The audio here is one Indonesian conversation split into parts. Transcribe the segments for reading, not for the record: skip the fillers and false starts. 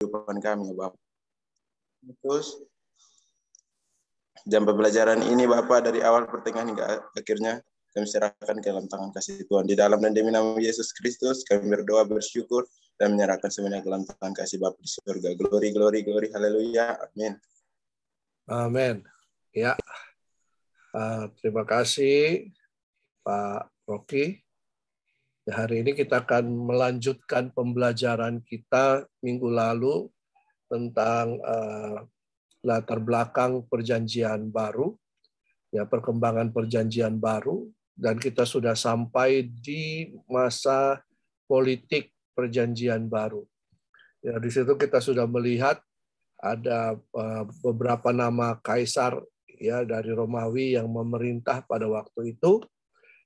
kehidupan kami, ya Bapak. Terus jam pembelajaran ini Bapak dari awal pertengahan hingga akhirnya kami serahkan ke dalam tangan kasih Tuhan. Di dalam dan demi nama Yesus Kristus kami berdoa, bersyukur, dan menyerahkan semuanya ke dalam tangan kasih Bapa di surga. Glory, glory, glory, haleluya, amin. Amin. Ya, terima kasih Pak Rocky. Hari ini kita akan melanjutkan pembelajaran kita minggu lalu tentang latar belakang perjanjian baru, ya, perkembangan perjanjian baru, dan kita sudah sampai di masa politik perjanjian baru. Ya, di situ kita sudah melihat ada beberapa nama kaisar, ya, dari Romawi yang memerintah pada waktu itu.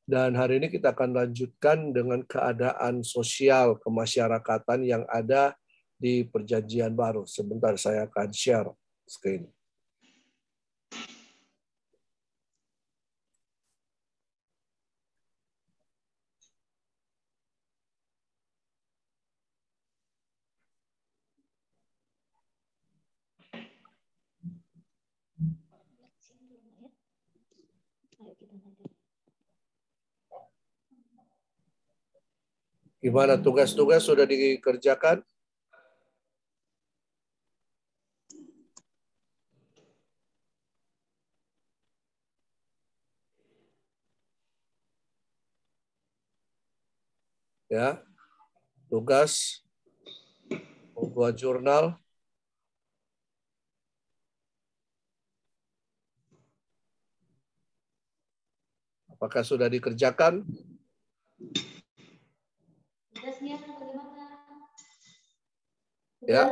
Dan hari ini kita akan lanjutkan dengan keadaan sosial kemasyarakatan yang ada di perjanjian baru. Sebentar saya akan share screen. Gimana tugas-tugas sudah dikerjakan? Ya, tugas membuat jurnal. Apakah sudah dikerjakan? Tugasnya bagaimana? Ya.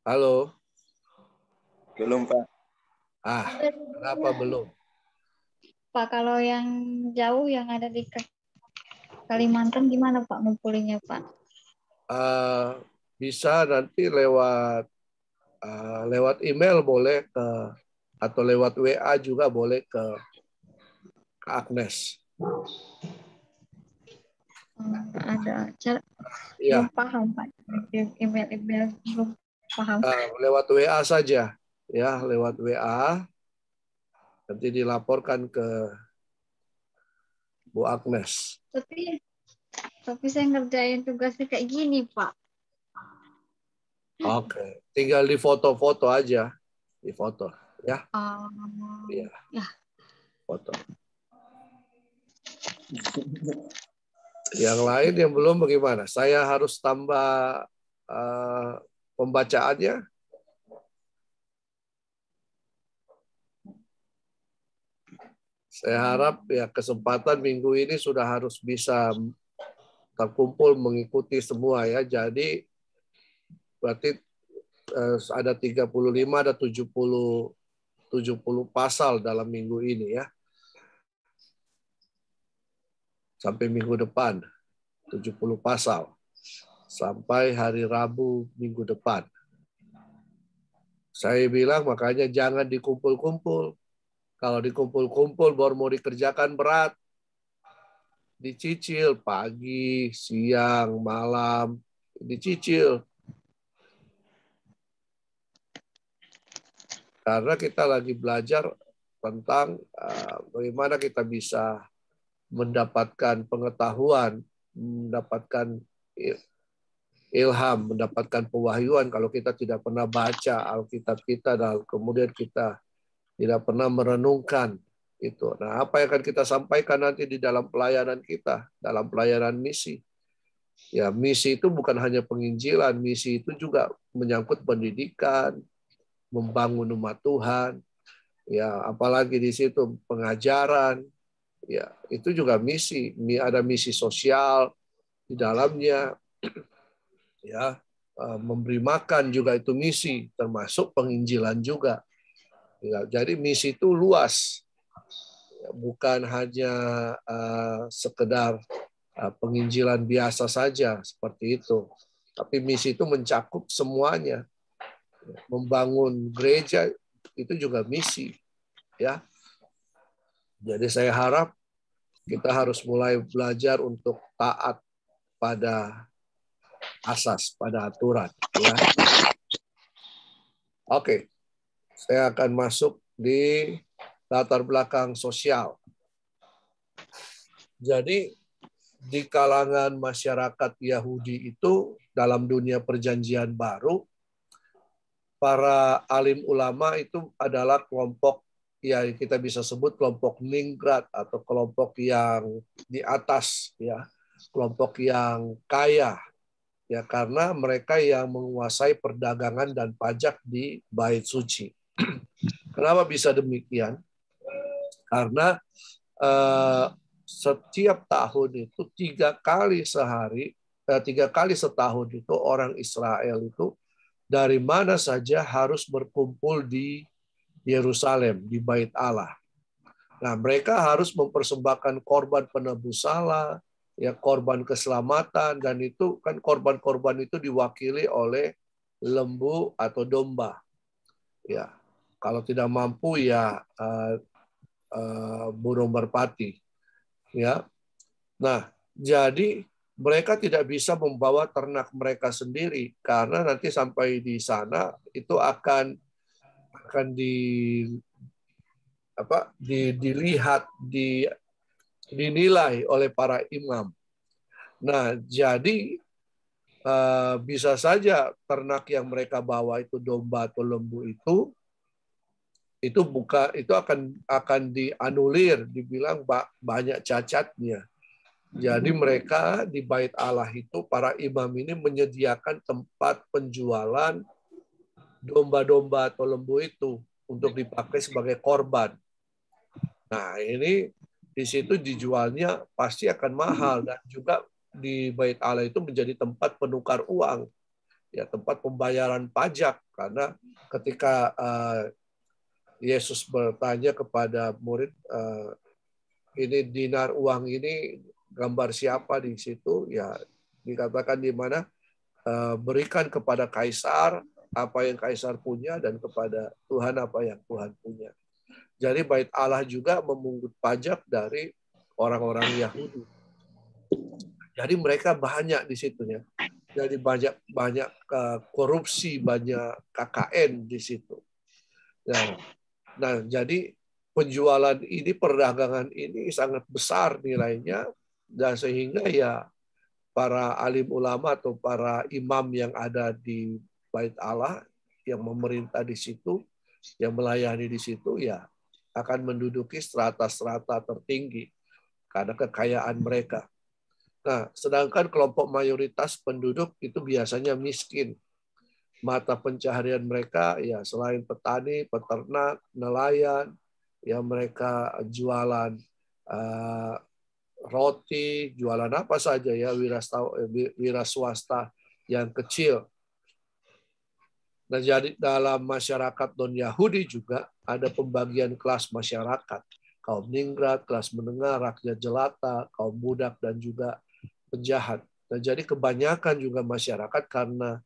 Halo. Belum, Pak. Kenapa belum? Pak, kalau yang jauh yang ada di Kalimantan gimana Pak ngumpulinnya Pak? Bisa nanti lewat email boleh atau lewat WA juga boleh ke Agnes. Ada cara Ya. belum paham Pak. Email belum paham. Lewat WA saja, ya, lewat WA. Nanti dilaporkan ke Bu Agnes. Tapi saya ngerjain tugasnya kayak gini Pak. Oke, tinggal di foto-foto aja, di foto, ya. Iya. Ya. Foto. Yang lain yang belum bagaimana? Saya harus tambah pembacaannya. Saya harap ya kesempatan minggu ini sudah harus bisa terkumpul mengikuti semua, ya. Jadi berarti ada 35, ada 70 pasal dalam minggu ini, ya. Sampai minggu depan 70 pasal. Sampai hari Rabu minggu depan. Saya bilang makanya jangan dikumpul-kumpul. Kalau dikumpul-kumpul baru mau dikerjakan berat. Dicicil pagi, siang, malam, dicicil. Karena kita lagi belajar tentang bagaimana kita bisa mendapatkan pengetahuan, mendapatkan ilham, mendapatkan pewahyuan kalau kita tidak pernah baca Alkitab kita dan kemudian kita tidak pernah merenungkan itu. Nah, apa yang akan kita sampaikan nanti di dalam pelayanan kita, dalam pelayanan misi. Ya, misi itu bukan hanya penginjilan, misi itu juga menyangkut pendidikan, membangun umat Tuhan, ya, apalagi di situ pengajaran, ya, itu juga misi. Ada misi sosial di dalamnya, ya, memberi makan juga itu misi, termasuk penginjilan juga. Ya, jadi misi itu luas, bukan hanya sekedar penginjilan biasa saja seperti itu, tapi misi itu mencakup semuanya. Membangun gereja itu juga misi, ya. Jadi saya harap kita harus mulai belajar untuk taat pada asas, pada aturan. Ya. Oke, saya akan masuk di latar belakang sosial. Jadi di kalangan masyarakat Yahudi itu dalam dunia perjanjian baru, para alim ulama itu adalah kelompok yang kita bisa sebut kelompok ningrat atau kelompok yang di atas, ya, kelompok yang kaya, ya, karena mereka yang menguasai perdagangan dan pajak di bait suci. Kenapa bisa demikian? Karena setiap tahun itu 3 kali sehari, 3 kali setahun itu orang Israel itu dari mana saja harus berkumpul di Yerusalem, di Bait Allah. Nah, mereka harus mempersembahkan korban penebus salah, ya, korban keselamatan, dan itu kan korban-korban itu diwakili oleh lembu atau domba. Ya, kalau tidak mampu ya burung merpati. Ya, nah jadi mereka tidak bisa membawa ternak mereka sendiri karena nanti sampai di sana itu akan dilihat, dinilai oleh para imam. Nah, jadi bisa saja ternak yang mereka bawa itu domba atau lembu itu akan dianulir, dibilang banyak cacatnya. Jadi mereka di Bait Allah itu para imam ini menyediakan tempat penjualan domba-domba atau lembu itu untuk dipakai sebagai korban. Nah, ini di situ dijualnya pasti akan mahal, dan juga di Bait Allah itu menjadi tempat penukar uang, ya, tempat pembayaran pajak, karena ketika Yesus bertanya kepada murid, ini dinar uang ini gambar siapa di situ? Ya, dikatakan di mana berikan kepada Kaisar apa yang Kaisar punya dan kepada Tuhan apa yang Tuhan punya. Jadi Bait Allah juga memungut pajak dari orang-orang Yahudi. Jadi mereka banyak di situnya. Jadi banyak korupsi, banyak KKN di situ. Nah, jadi penjualan ini, perdagangan ini sangat besar nilainya, dan sehingga ya para alim ulama atau para imam yang ada di Bait Allah yang memerintah di situ, yang melayani di situ, ya akan menduduki strata-strata tertinggi karena kekayaan mereka. Nah, sedangkan kelompok mayoritas penduduk itu biasanya miskin. Mata pencaharian mereka ya selain petani, peternak, nelayan, ya mereka jualan roti, jualan apa saja ya, wira swasta yang kecil. Nah, jadi dalam masyarakat non-Yahudi juga ada pembagian kelas masyarakat. Kaum ningrat, kelas menengah, rakyat jelata, kaum budak, dan juga penjahat. Nah, jadi kebanyakan juga masyarakat karena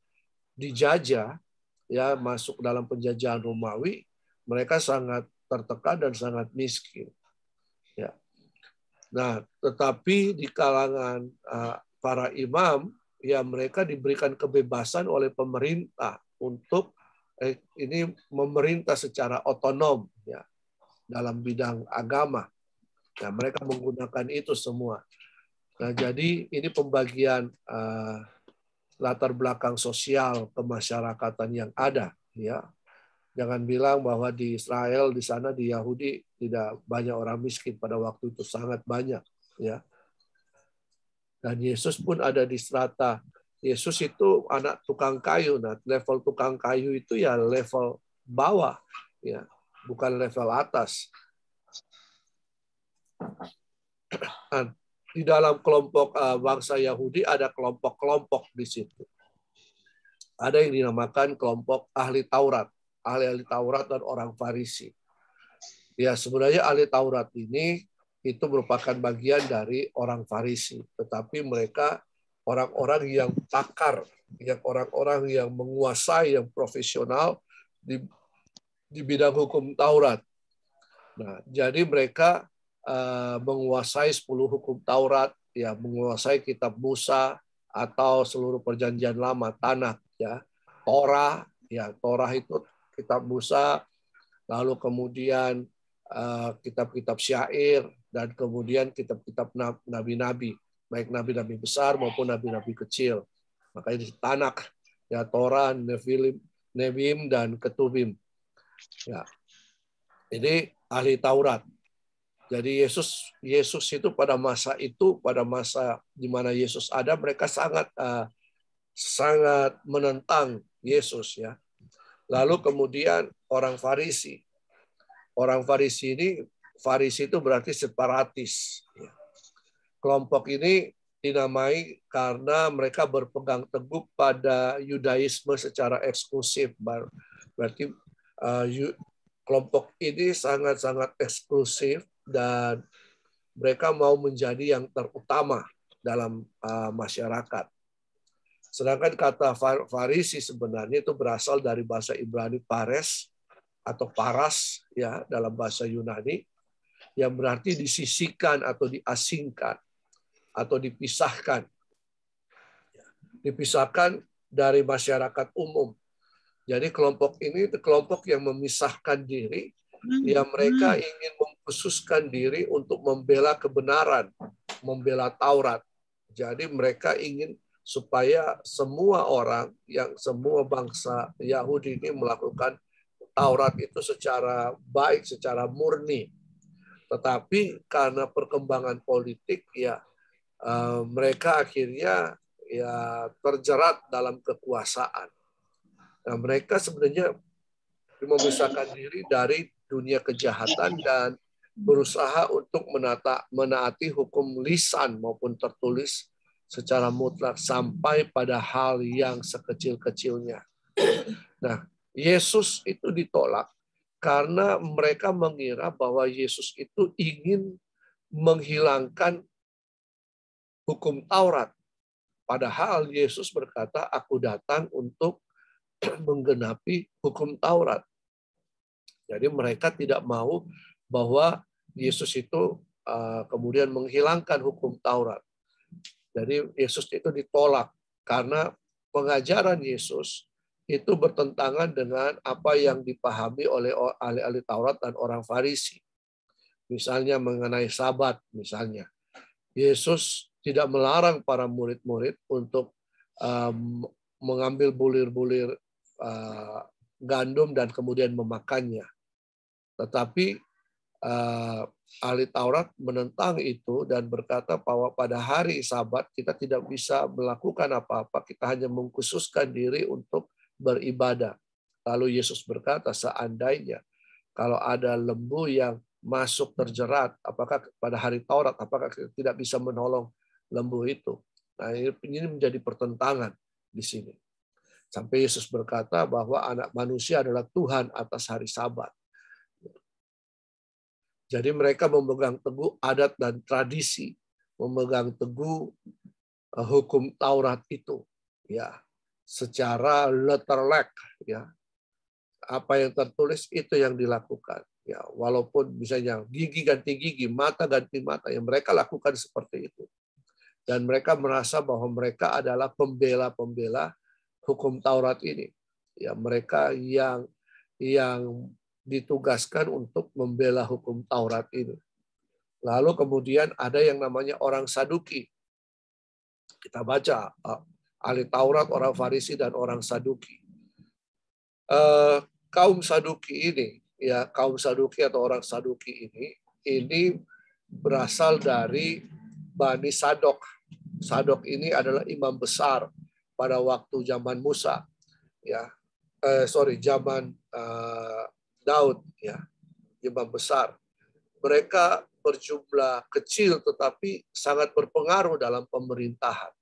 dijajah, ya, masuk dalam penjajahan Romawi, mereka sangat tertekan dan sangat miskin. Ya. Nah, tetapi di kalangan para imam, ya mereka diberikan kebebasan oleh pemerintah untuk ini memerintah secara otonom, ya, dalam bidang agama. Nah, mereka menggunakan itu semua. Nah, jadi ini pembagian latar belakang sosial kemasyarakatan yang ada, ya. Jangan bilang bahwa di Israel, di sana di Yahudi tidak banyak orang miskin, pada waktu itu sangat banyak, ya. Dan Yesus pun ada di strata. Yesus itu anak tukang kayu. Nah, level tukang kayu itu ya level bawah, ya, bukan level atas. Nah, di dalam kelompok bangsa Yahudi ada kelompok-kelompok di situ. Ada yang dinamakan kelompok ahli Taurat, ahli Taurat dan orang Farisi. Ya, sebenarnya ahli Taurat ini itu merupakan bagian dari orang Farisi, tetapi mereka orang-orang yang pakar, yang orang-orang yang menguasai, yang profesional di bidang hukum Taurat. Nah, jadi mereka menguasai 10 hukum Taurat, ya menguasai kitab Musa atau seluruh perjanjian lama, Tanakh, ya. Torah, ya Torah itu kitab Musa, lalu kemudian kitab-kitab syair, dan kemudian kitab-kitab nabi-nabi, baik nabi-nabi besar maupun nabi-nabi kecil. Makanya di Tanakh, ya Torah, Nevi'im, dan Ketubim. Ya. Ini ahli Taurat. Jadi Yesus itu pada masa di mana Yesus ada, mereka sangat menentang Yesus, ya. Lalu kemudian orang Farisi. Orang Farisi itu berarti separatis. Kelompok ini dinamai karena mereka berpegang teguh pada Yudaisme secara eksklusif. Berarti kelompok ini sangat-sangat eksklusif dan mereka mau menjadi yang terutama dalam masyarakat. Sedangkan kata Farisi sebenarnya itu berasal dari bahasa Ibrani pares atau paras, ya, dalam bahasa Yunani, yang berarti disisihkan atau diasingkan atau dipisahkan. Dipisahkan dari masyarakat umum. Jadi kelompok ini itu kelompok yang memisahkan diri, yang mereka ingin mengkhususkan diri untuk membela kebenaran, membela Taurat. Jadi mereka ingin supaya semua orang, semua bangsa Yahudi ini melakukan Taurat itu secara baik, secara murni. Tetapi karena perkembangan politik, ya mereka akhirnya ya terjerat dalam kekuasaan. Nah, mereka sebenarnya memisahkan diri dari dunia kejahatan dan berusaha untuk menaati hukum lisan maupun tertulis secara mutlak sampai pada hal yang sekecil-kecilnya. Nah, Yesus itu ditolak karena mereka mengira bahwa Yesus itu ingin menghilangkan hukum Taurat. Padahal Yesus berkata, "Aku datang untuk menggenapi hukum Taurat." Jadi mereka tidak mau bahwa Yesus itu kemudian menghilangkan hukum Taurat. Jadi Yesus itu ditolak karena pengajaran Yesus itu bertentangan dengan apa yang dipahami oleh ahli-ahli Taurat dan orang Farisi. Misalnya mengenai Sabat, misalnya. Yesus tidak melarang para murid-murid untuk mengambil bulir-bulir gandum dan kemudian memakannya. Tetapi ahli Taurat menentang itu dan berkata bahwa pada hari Sabat kita tidak bisa melakukan apa-apa, kita hanya mengkhususkan diri untuk beribadah. Lalu Yesus berkata, seandainya kalau ada lembu yang masuk terjerat, apakah pada hari Taurat, apakah kita tidak bisa menolong lembu itu? Nah, ini menjadi pertentangan di sini. Sampai Yesus berkata bahwa anak manusia adalah Tuhan atas hari Sabat. Jadi mereka memegang teguh adat dan tradisi, memegang teguh hukum Taurat itu, ya, secara letterlek, ya. Apa yang tertulis itu yang dilakukan, ya. Walaupun misalnya gigi ganti gigi, mata ganti mata, yang mereka lakukan seperti itu. Dan mereka merasa bahwa mereka adalah pembela-pembela hukum Taurat ini. Ya, mereka yang ditugaskan untuk membela hukum Taurat ini. Lalu kemudian ada yang namanya orang Saduki. Kita baca ahli Taurat, orang Farisi, dan orang Saduki. Kaum Saduki ini, ya, kaum Saduki atau orang Saduki ini berasal dari Bani Sadok. Sadok ini adalah imam besar pada waktu zaman Musa, ya. Zaman Daud, ya, imam besar. Mereka berjumlah kecil tetapi sangat berpengaruh dalam pemerintahan.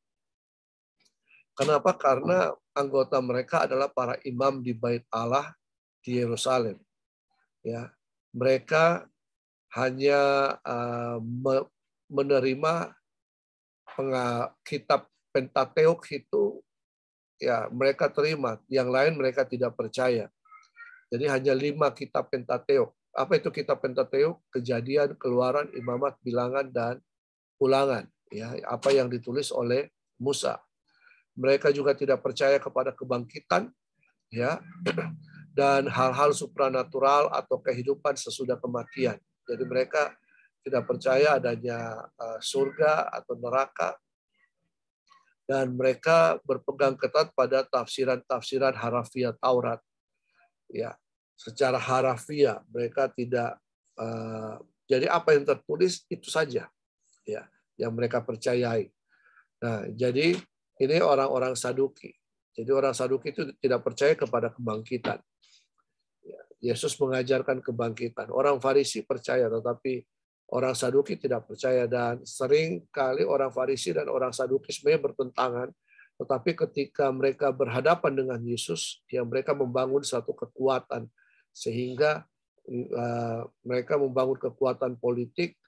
Kenapa? Karena anggota mereka adalah para imam di Bait Allah di Yerusalem. Ya, mereka hanya menerima kitab Pentateuk itu, ya, mereka terima, yang lain mereka tidak percaya. Jadi hanya 5 kitab Pentateuk. Apa itu kitab Pentateuk? Kejadian, Keluaran, Imamat, Bilangan, dan Ulangan. ya, apa yang ditulis oleh Musa. Mereka juga tidak percaya kepada kebangkitan, ya, dan hal-hal supranatural atau kehidupan sesudah kematian. Jadi mereka tidak percaya adanya surga atau neraka, dan mereka berpegang ketat pada tafsiran-tafsiran harafiah Taurat. Ya, secara harafiah mereka tidak. Jadi apa yang tertulis itu saja, ya, yang mereka percayai. Nah, jadi ini orang-orang Saduki. Jadi orang Saduki itu tidak percaya kepada kebangkitan. Yesus mengajarkan kebangkitan. Orang Farisi percaya, tetapi orang Saduki tidak percaya. Dan sering kali orang Farisi dan orang Saduki sebenarnya bertentangan. Tetapi ketika mereka berhadapan dengan Yesus, ya mereka membangun satu kekuatan. Sehingga mereka membangun kekuatan politik,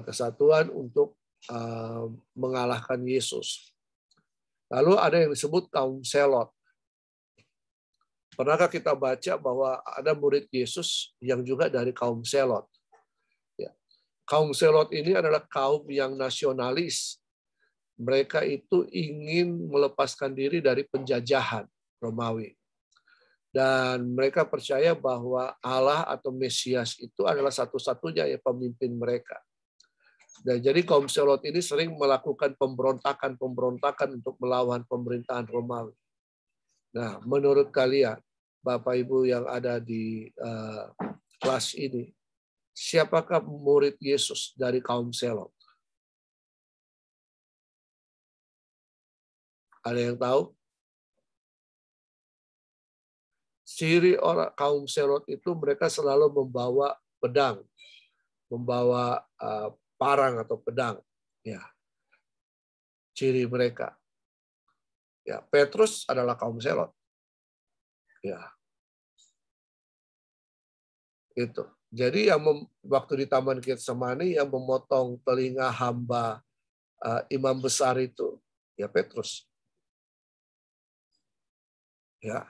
kesatuan untuk mengalahkan Yesus. Lalu ada yang disebut kaum Selot. Pernahkah kita baca bahwa ada murid Yesus yang juga dari kaum Selot? Ya. Kaum Selot ini adalah kaum yang nasionalis. Mereka itu ingin melepaskan diri dari penjajahan Romawi. Dan mereka percaya bahwa Allah atau Mesias itu adalah satu-satunya yang pemimpin mereka. Dan jadi kaum Selot ini sering melakukan pemberontakan untuk melawan pemerintahan Romawi. Nah, menurut kalian, Bapak Ibu yang ada di kelas ini, siapakah murid Yesus dari kaum Selot? Ada yang tahu? Ciri orang kaum Selot itu mereka selalu membawa pedang, membawa parang atau pedang. Ya, ciri mereka. Ya, Petrus adalah kaum Selot. Ya, itu. Jadi yang waktu di Taman Getsemani yang memotong telinga hamba imam besar itu, ya Petrus. Ya.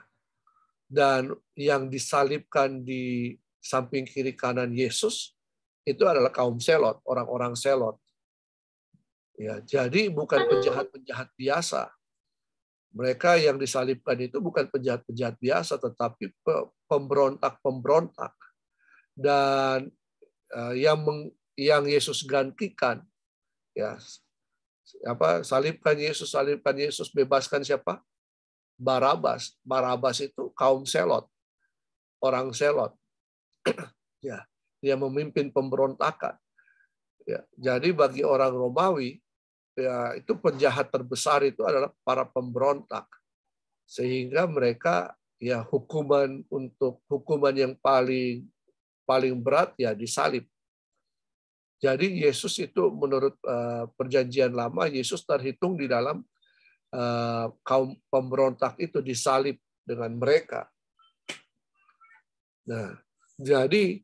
Dan yang disalibkan di samping kiri kanan Yesus itu adalah kaum Selot, orang-orang Selot. Ya, jadi bukan penjahat-penjahat biasa. Mereka yang disalibkan itu bukan penjahat-penjahat biasa, tetapi pemberontak-pemberontak. Dan yang Yesus gantikan, ya, salibkan Yesus, bebaskan siapa? Barabas. Barabas itu kaum Selot, orang Selot. Ya, dia memimpin pemberontakan. Ya, jadi bagi orang Romawi, ya, itu penjahat terbesar itu adalah para pemberontak. Sehingga mereka, ya, hukuman yang paling berat ya disalib. Jadi Yesus itu menurut perjanjian lama, Yesus terhitung di dalam kaum pemberontak itu, disalib dengan mereka. Nah, jadi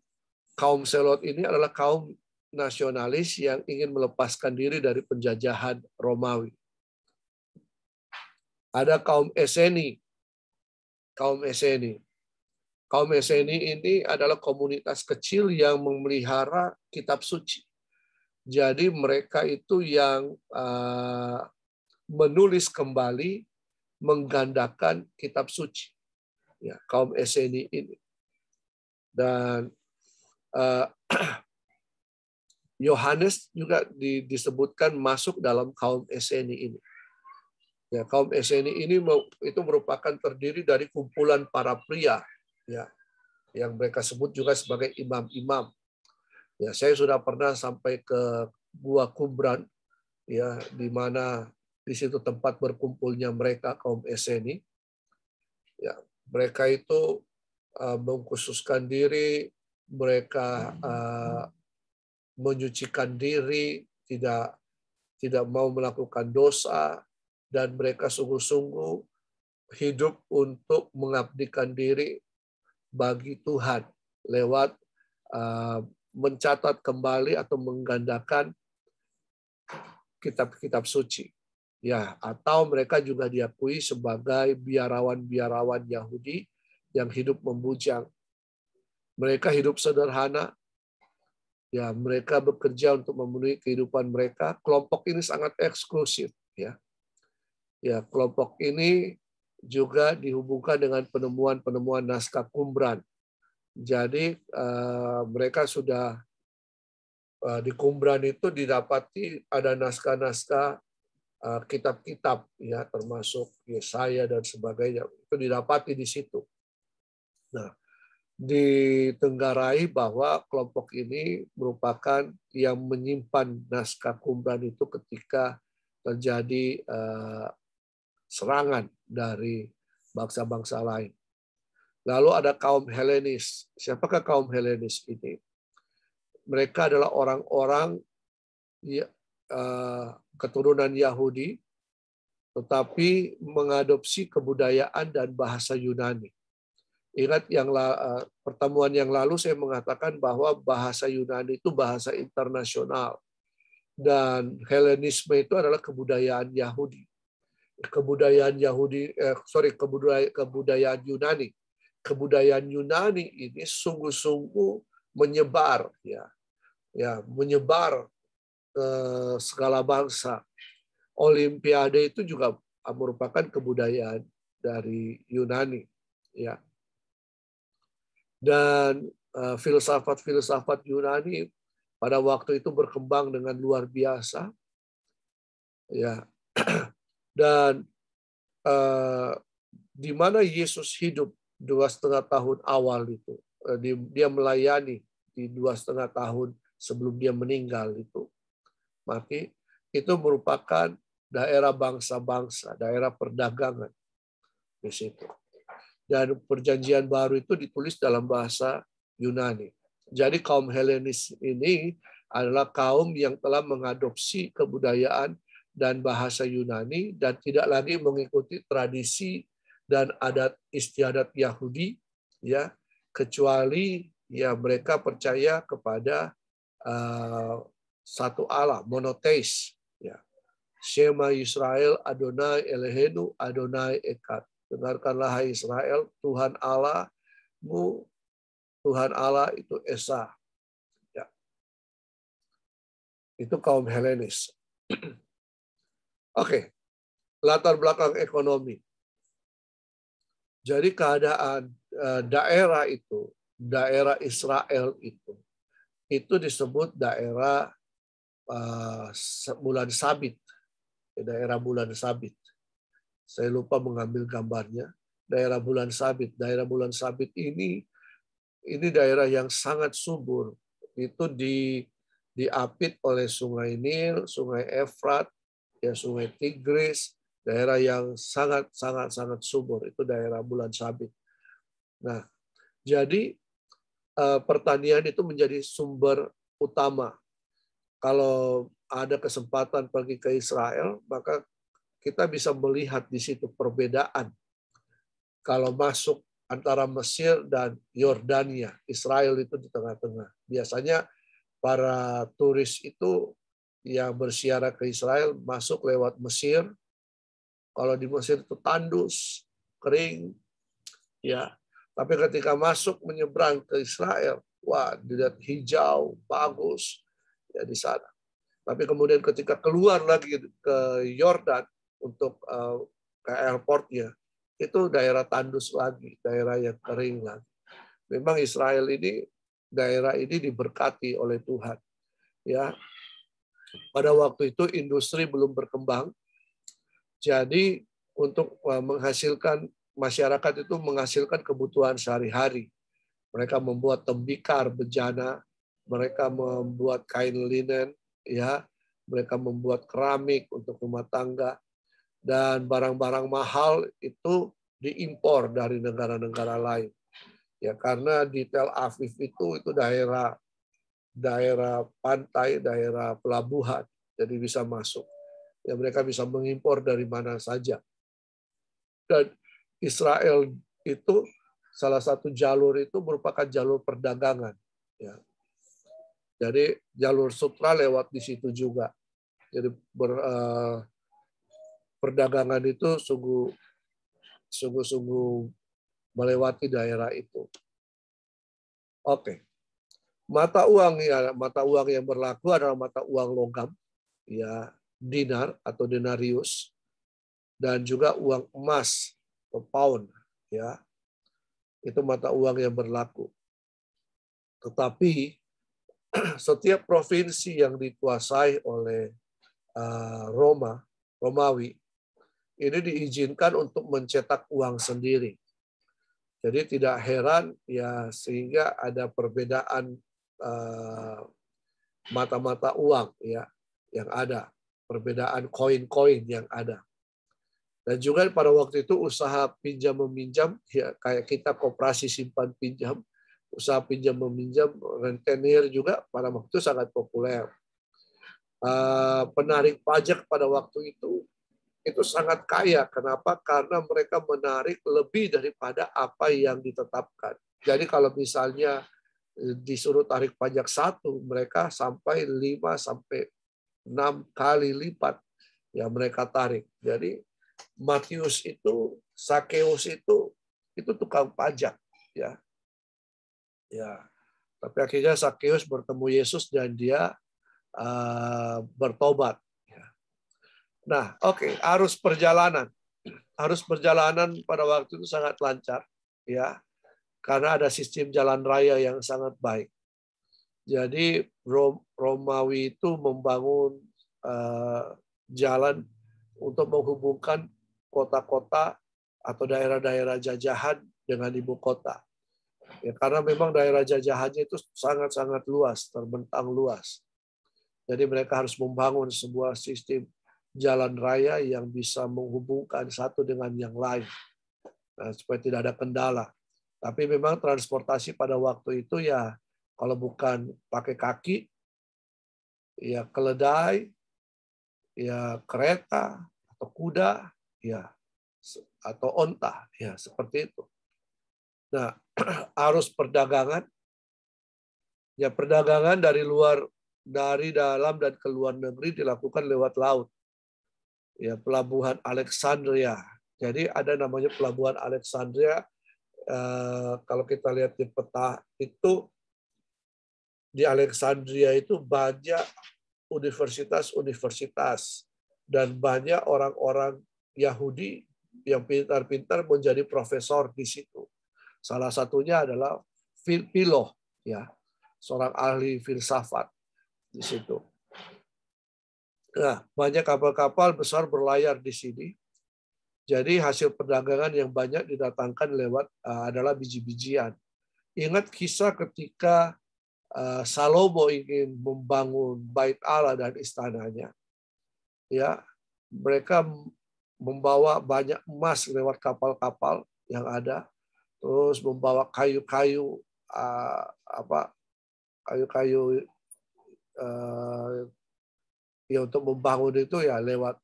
kaum Selot ini adalah kaum nasionalis yang ingin melepaskan diri dari penjajahan Romawi. Ada kaum Eseni. Kaum Eseni. Kaum Eseni ini adalah komunitas kecil yang memelihara kitab suci. Jadi mereka itu yang menulis kembali, menggandakan kitab suci. Ya, kaum Eseni ini. Dan Yohanes juga disebutkan masuk dalam kaum Eseni ini. Ya, kaum Eseni ini itu merupakan terdiri dari kumpulan para pria, ya, yang mereka sebut juga sebagai imam-imam. Ya, saya sudah pernah sampai ke Gua Qumran, ya, di mana di situ tempat berkumpulnya mereka kaum Eseni. Ya, mereka itu mengkhususkan diri, mereka menyucikan diri, tidak mau melakukan dosa, dan mereka sungguh-sungguh hidup untuk mengabdikan diri bagi Tuhan lewat mencatat kembali atau menggandakan kitab-kitab suci. Ya, atau mereka juga diakui sebagai biarawan-biarawan Yahudi yang hidup membujang. Mereka hidup sederhana, Ya, mereka bekerja untuk memenuhi kehidupan mereka. Kelompok ini sangat eksklusif, ya. Ya, kelompok ini juga dihubungkan dengan penemuan-penemuan naskah Qumran. Jadi mereka sudah di Qumran itu didapati ada naskah-naskah kitab-kitab, ya, termasuk Yesaya dan sebagainya. Itu didapati di situ. Nah, ditenggarai bahwa kelompok ini merupakan yang menyimpan naskah Qumran itu ketika terjadi serangan dari bangsa-bangsa lain. Lalu ada kaum Helenis. Siapakah kaum Helenis ini? Mereka adalah orang-orang keturunan Yahudi, tetapi mengadopsi kebudayaan dan bahasa Yunani. Ingat pertemuan yang lalu saya mengatakan bahwa bahasa Yunani itu bahasa internasional dan Helenisme itu adalah kebudayaan Yahudi. Kebudayaan Yunani. Kebudayaan Yunani ini sungguh-sungguh menyebar, menyebar ke segala bangsa. Olimpiade itu juga merupakan kebudayaan dari Yunani, ya. Dan filsafat-filsafat Yunani pada waktu itu berkembang dengan luar biasa, ya. Dan di mana Yesus hidup 2,5 tahun awal itu, dia melayani di 2,5 tahun sebelum dia meninggal itu, maka itu merupakan daerah bangsa-bangsa, daerah perdagangan di situ. Dan perjanjian baru itu ditulis dalam bahasa Yunani. Jadi kaum Helenis ini adalah kaum yang telah mengadopsi kebudayaan dan bahasa Yunani dan tidak lagi mengikuti tradisi dan adat istiadat Yahudi, ya, kecuali ya mereka percaya kepada satu Allah, monoteis, ya. Shema Yisrael Adonai Eloheinu Adonai Echad. Dengarkanlah hai Israel, Tuhan Allahmu, Tuhan Allah itu Esa. Ya. Itu kaum Helenis. Oke, latar belakang ekonomi. Jadi keadaan daerah itu, daerah Israel itu disebut daerah bulan sabit, daerah bulan sabit. Saya lupa mengambil gambarnya. Daerah bulan sabit. Daerah bulan sabit ini daerah yang sangat subur. Itu diapit oleh Sungai Nil, Sungai Efrat, ya, Sungai Tigris, daerah yang sangat subur. Itu daerah bulan sabit. Nah, jadi pertanian itu menjadi sumber utama. Kalau ada kesempatan pergi ke Israel, maka kita bisa melihat di situ perbedaan. Kalau masuk antara Mesir dan Yordania, Israel itu di tengah-tengah. Biasanya para turis itu yang berziarah ke Israel masuk lewat Mesir. Kalau di Mesir itu tandus, kering, ya. Tapi ketika masuk menyeberang ke Israel, wah, dilihat hijau, bagus, ya di sana. Tapi kemudian ketika keluar lagi ke Yordan untuk ke airportnya, itu daerah tandus lagi, daerah yang kering lagi. Memang Israel ini, daerah ini diberkati oleh Tuhan. Ya, pada waktu itu industri belum berkembang, jadi untuk menghasilkan, masyarakat itu menghasilkan kebutuhan sehari-hari. Mereka membuat tembikar bejana, mereka membuat kain linen, ya, mereka membuat keramik untuk rumah tangga, dan barang-barang mahal itu diimpor dari negara-negara lain. Ya, karena di Tel Aviv itu daerah pantai, daerah pelabuhan, jadi bisa masuk. Ya, mereka bisa mengimpor dari mana saja. Dan Israel itu salah satu jalur itu merupakan jalur perdagangan. Ya. Jadi jalur sutra lewat di situ juga. Jadi perdagangan itu sungguh melewati daerah itu. Oke. Mata uang yang berlaku adalah mata uang logam, ya, dinar atau denarius, dan juga uang emas atau pound, ya. Itu mata uang yang berlaku. Tetapi setiap provinsi yang dikuasai oleh Romawi, ini diizinkan untuk mencetak uang sendiri. Jadi tidak heran ya sehingga ada perbedaan mata-mata uang ya yang ada, perbedaan koin-koin yang ada. Dan juga pada waktu itu usaha pinjam meminjam ya kayak kita koperasi simpan pinjam, usaha pinjam meminjam rentenir juga pada waktu itu sangat populer. Penarik pajak pada waktu itu sangat kaya. Kenapa? Karena mereka menarik lebih daripada apa yang ditetapkan. Jadi kalau misalnya disuruh tarik pajak 1, mereka sampai 5 sampai 6 kali lipat yang mereka tarik. Jadi Matius itu, Sakeus itu tukang pajak, ya. Ya. Tapi akhirnya Sakeus bertemu Yesus dan dia bertobat. Nah, oke, arus perjalanan pada waktu itu sangat lancar, ya, karena ada sistem jalan raya yang sangat baik. Jadi Romawi itu membangun jalan untuk menghubungkan kota-kota atau daerah-daerah jajahan dengan ibu kota. Ya, karena memang daerah jajahannya itu sangat-sangat luas, terbentang luas. Jadi mereka harus membangun sebuah sistem jalan raya yang bisa menghubungkan satu dengan yang lain, nah, supaya tidak ada kendala. Tapi memang transportasi pada waktu itu ya kalau bukan pakai kaki, ya keledai, ya kereta atau kuda, ya atau onta, ya seperti itu. Nah, arus perdagangan, ya perdagangan dari dalam dan ke luar negeri dilakukan lewat laut. Ya, pelabuhan Alexandria. Jadi ada namanya pelabuhan Alexandria. Kalau kita lihat di peta itu di Alexandria itu banyak universitas-universitas dan banyak orang-orang Yahudi yang pintar-pintar menjadi profesor di situ. Salah satunya adalah Philo, ya, seorang ahli filsafat di situ. Nah, banyak kapal-kapal besar berlayar di sini. Jadi hasil perdagangan yang banyak didatangkan lewat adalah biji-bijian. Ingat kisah ketika Salomo ingin membangun bait Allah dan istananya. Ya, mereka membawa banyak emas lewat kapal-kapal yang ada, terus membawa kayu-kayu kayu-kayu ya untuk membangun itu ya lewat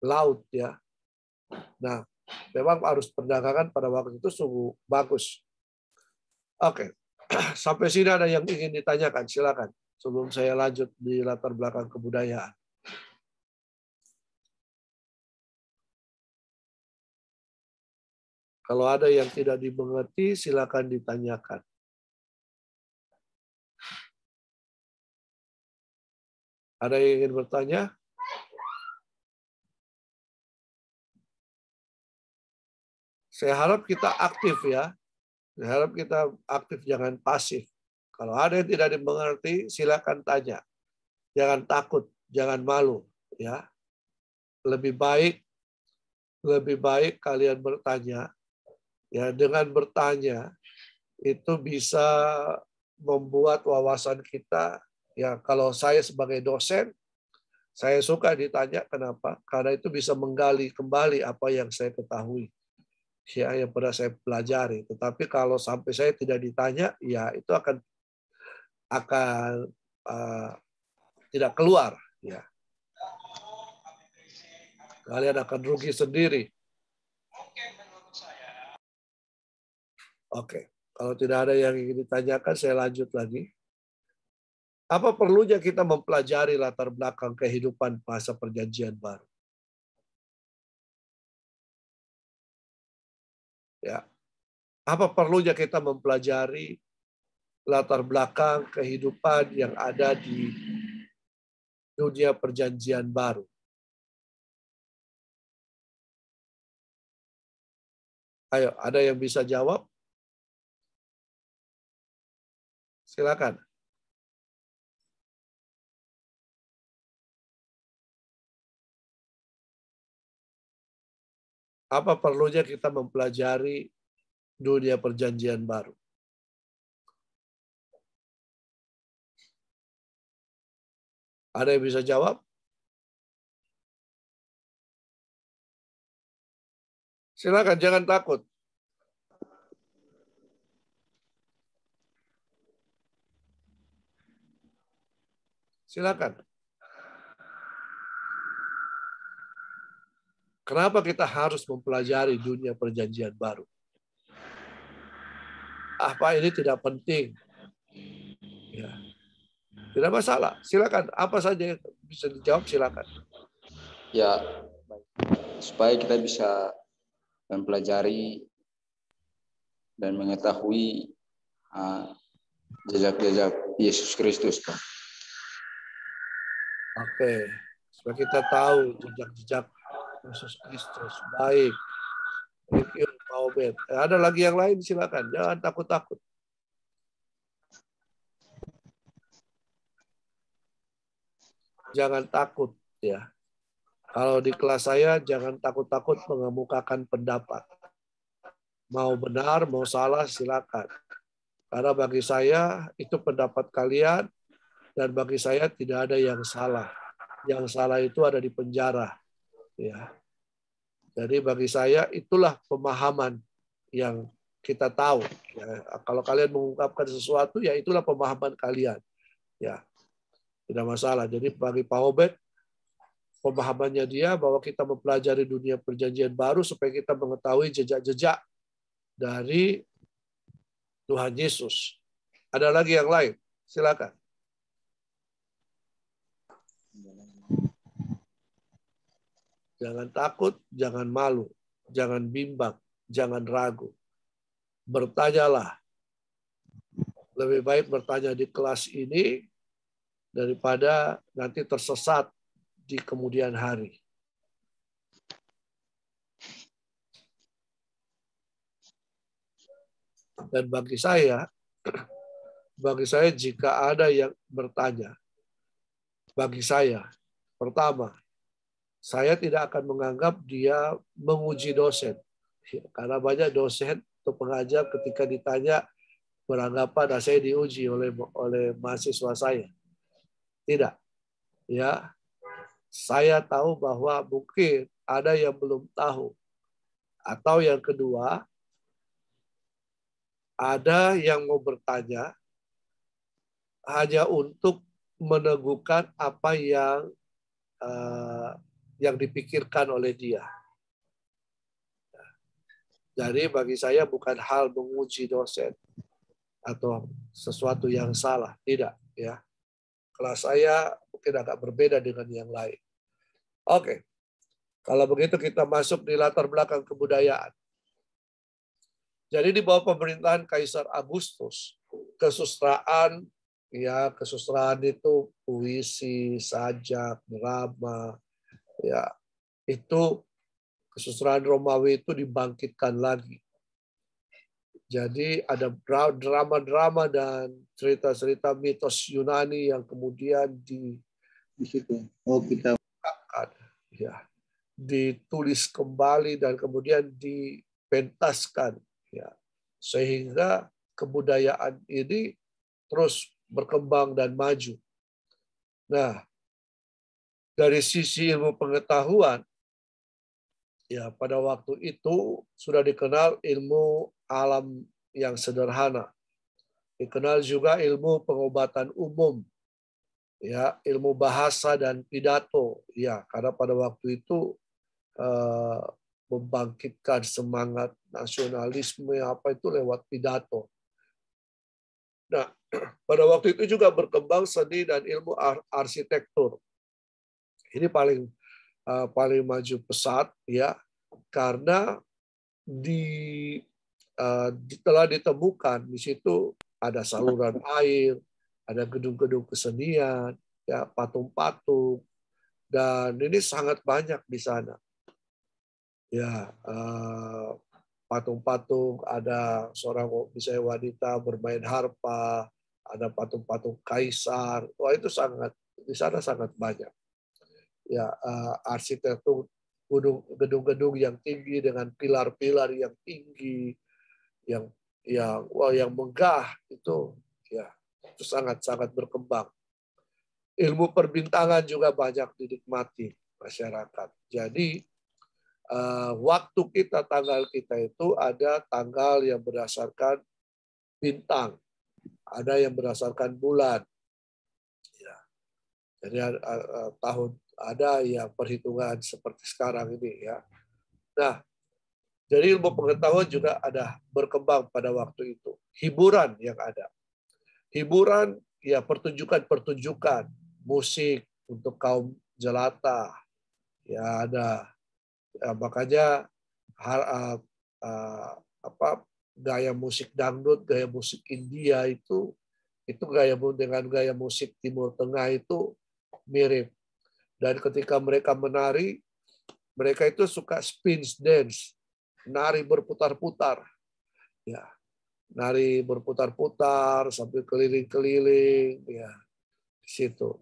laut ya. Nah, memang arus perdagangan pada waktu itu sungguh bagus. Oke, sampai sini ada yang ingin ditanyakan, silakan. Sebelum saya lanjut di latar belakang kebudayaan. Kalau ada yang tidak dimengerti, silakan ditanyakan. Ada yang ingin bertanya? Saya harap kita aktif ya. Saya harap kita aktif, jangan pasif. Kalau ada yang tidak dimengerti, silakan tanya. Jangan takut, jangan malu. Ya, lebih baik kalian bertanya. Ya, dengan bertanya itu bisa membuat wawasan kita. Ya, kalau saya sebagai dosen, saya suka ditanya. Kenapa? Karena itu bisa menggali kembali apa yang saya ketahui, ya, yang pernah saya pelajari. Tetapi kalau sampai saya tidak ditanya, ya itu akan tidak keluar. Ya, kalian akan rugi sendiri. Oke, kalau tidak ada yang ingin ditanyakan, saya lanjut lagi. Apa perlunya kita mempelajari latar belakang kehidupan masa Perjanjian Baru? Ya, apa perlunya kita mempelajari latar belakang kehidupan yang ada di dunia perjanjian baru. Ayo, ada yang bisa jawab? Silakan. Apa perlunya kita mempelajari dunia perjanjian baru? Ada yang bisa jawab? Silakan, jangan takut. Silakan. Kenapa kita harus mempelajari dunia perjanjian baru? Apa ini tidak penting? Ya. Tidak masalah. Silakan. Apa saja yang bisa dijawab, silakan. Ya, supaya kita bisa mempelajari dan mengetahui jejak-jejak Yesus Kristus, Pak. Oke. Supaya kita tahu jejak-jejak Yesus Kristus. Baik. Thank you, Pak Obed. Ada lagi yang lain, silakan. Jangan takut-takut. Jangan takut, ya. Kalau di kelas saya, jangan takut-takut mengemukakan pendapat. Mau benar, mau salah, silakan. Karena bagi saya, itu pendapat kalian, dan bagi saya tidak ada yang salah. Yang salah itu ada di penjara. Ya. Jadi bagi saya, itulah pemahaman yang kita tahu. Ya. Kalau kalian mengungkapkan sesuatu, ya itulah pemahaman kalian. Ya. Tidak masalah. Jadi bagi Pak Obed, pemahamannya dia bahwa kita mempelajari dunia perjanjian baru supaya kita mengetahui jejak-jejak dari Tuhan Yesus. Ada lagi yang lain? Silakan. Jangan takut, jangan malu, jangan bimbang, jangan ragu. Bertanyalah. Lebih baik bertanya di kelas ini daripada nanti tersesat di kemudian hari. Dan bagi saya jika ada yang bertanya, bagi saya, pertama, saya tidak akan menganggap dia menguji dosen. Karena banyak dosen atau pengajar ketika ditanya beranggapan saya diuji oleh mahasiswa saya. Tidak. Ya. Saya tahu bahwa mungkin ada yang belum tahu. Atau yang kedua, ada yang mau bertanya hanya untuk meneguhkan apa yang dipikirkan oleh dia. Jadi bagi saya bukan hal menguji dosen atau sesuatu yang salah, tidak, ya. Kelas saya mungkin agak berbeda dengan yang lain. Oke, kalau begitu kita masuk di latar belakang kebudayaan. Jadi di bawah pemerintahan Kaisar Agustus, kesusastraan itu puisi, sajak, drama, ya itu kesusastraan Romawi itu dibangkitkan lagi. Jadi ada drama-drama dan cerita-cerita mitos Yunani yang kemudian di situ kita ya ditulis kembali dan kemudian dipentaskan, ya sehingga kebudayaan ini terus berkembang dan maju. Nah, dari sisi ilmu pengetahuan, ya pada waktu itu sudah dikenal ilmu alam yang sederhana. Dikenal juga ilmu pengobatan umum, ya ilmu bahasa dan pidato, ya karena pada waktu itu membangkitkan semangat nasionalisme apa itu lewat pidato. Nah, pada waktu itu juga berkembang seni dan ilmu arsitektur. Ini paling maju pesat, ya karena telah ditemukan di situ ada saluran air, ada gedung-gedung kesenian, ya patung-patung, dan ini sangat banyak di sana. Ya, patung-patung, ada seorang misalnya wanita bermain harpa, ada patung-patung kaisar. Wah, itu sangat di sana sangat banyak. Ya, arsitektur gedung-gedung yang tinggi dengan pilar-pilar yang tinggi, yang megah itu, ya itu sangat-sangat berkembang. Ilmu perbintangan juga banyak dinikmati masyarakat. Jadi waktu kita, tanggal kita itu ada tanggal yang berdasarkan bintang, ada yang berdasarkan bulan. Ya. Jadi tahun ada yang perhitungan seperti sekarang ini, ya. Nah, jadi ilmu pengetahuan juga ada berkembang pada waktu itu. Hiburan yang ada, hiburan ya pertunjukan musik untuk kaum jelata, ya ada. Ya, makanya gaya musik dangdut, gaya musik India itu dengan gaya musik Timur Tengah itu mirip. Dan ketika mereka menari, mereka itu suka spin dance, nari berputar-putar, ya, nari berputar-putar sambil keliling-keliling, ya, di situ.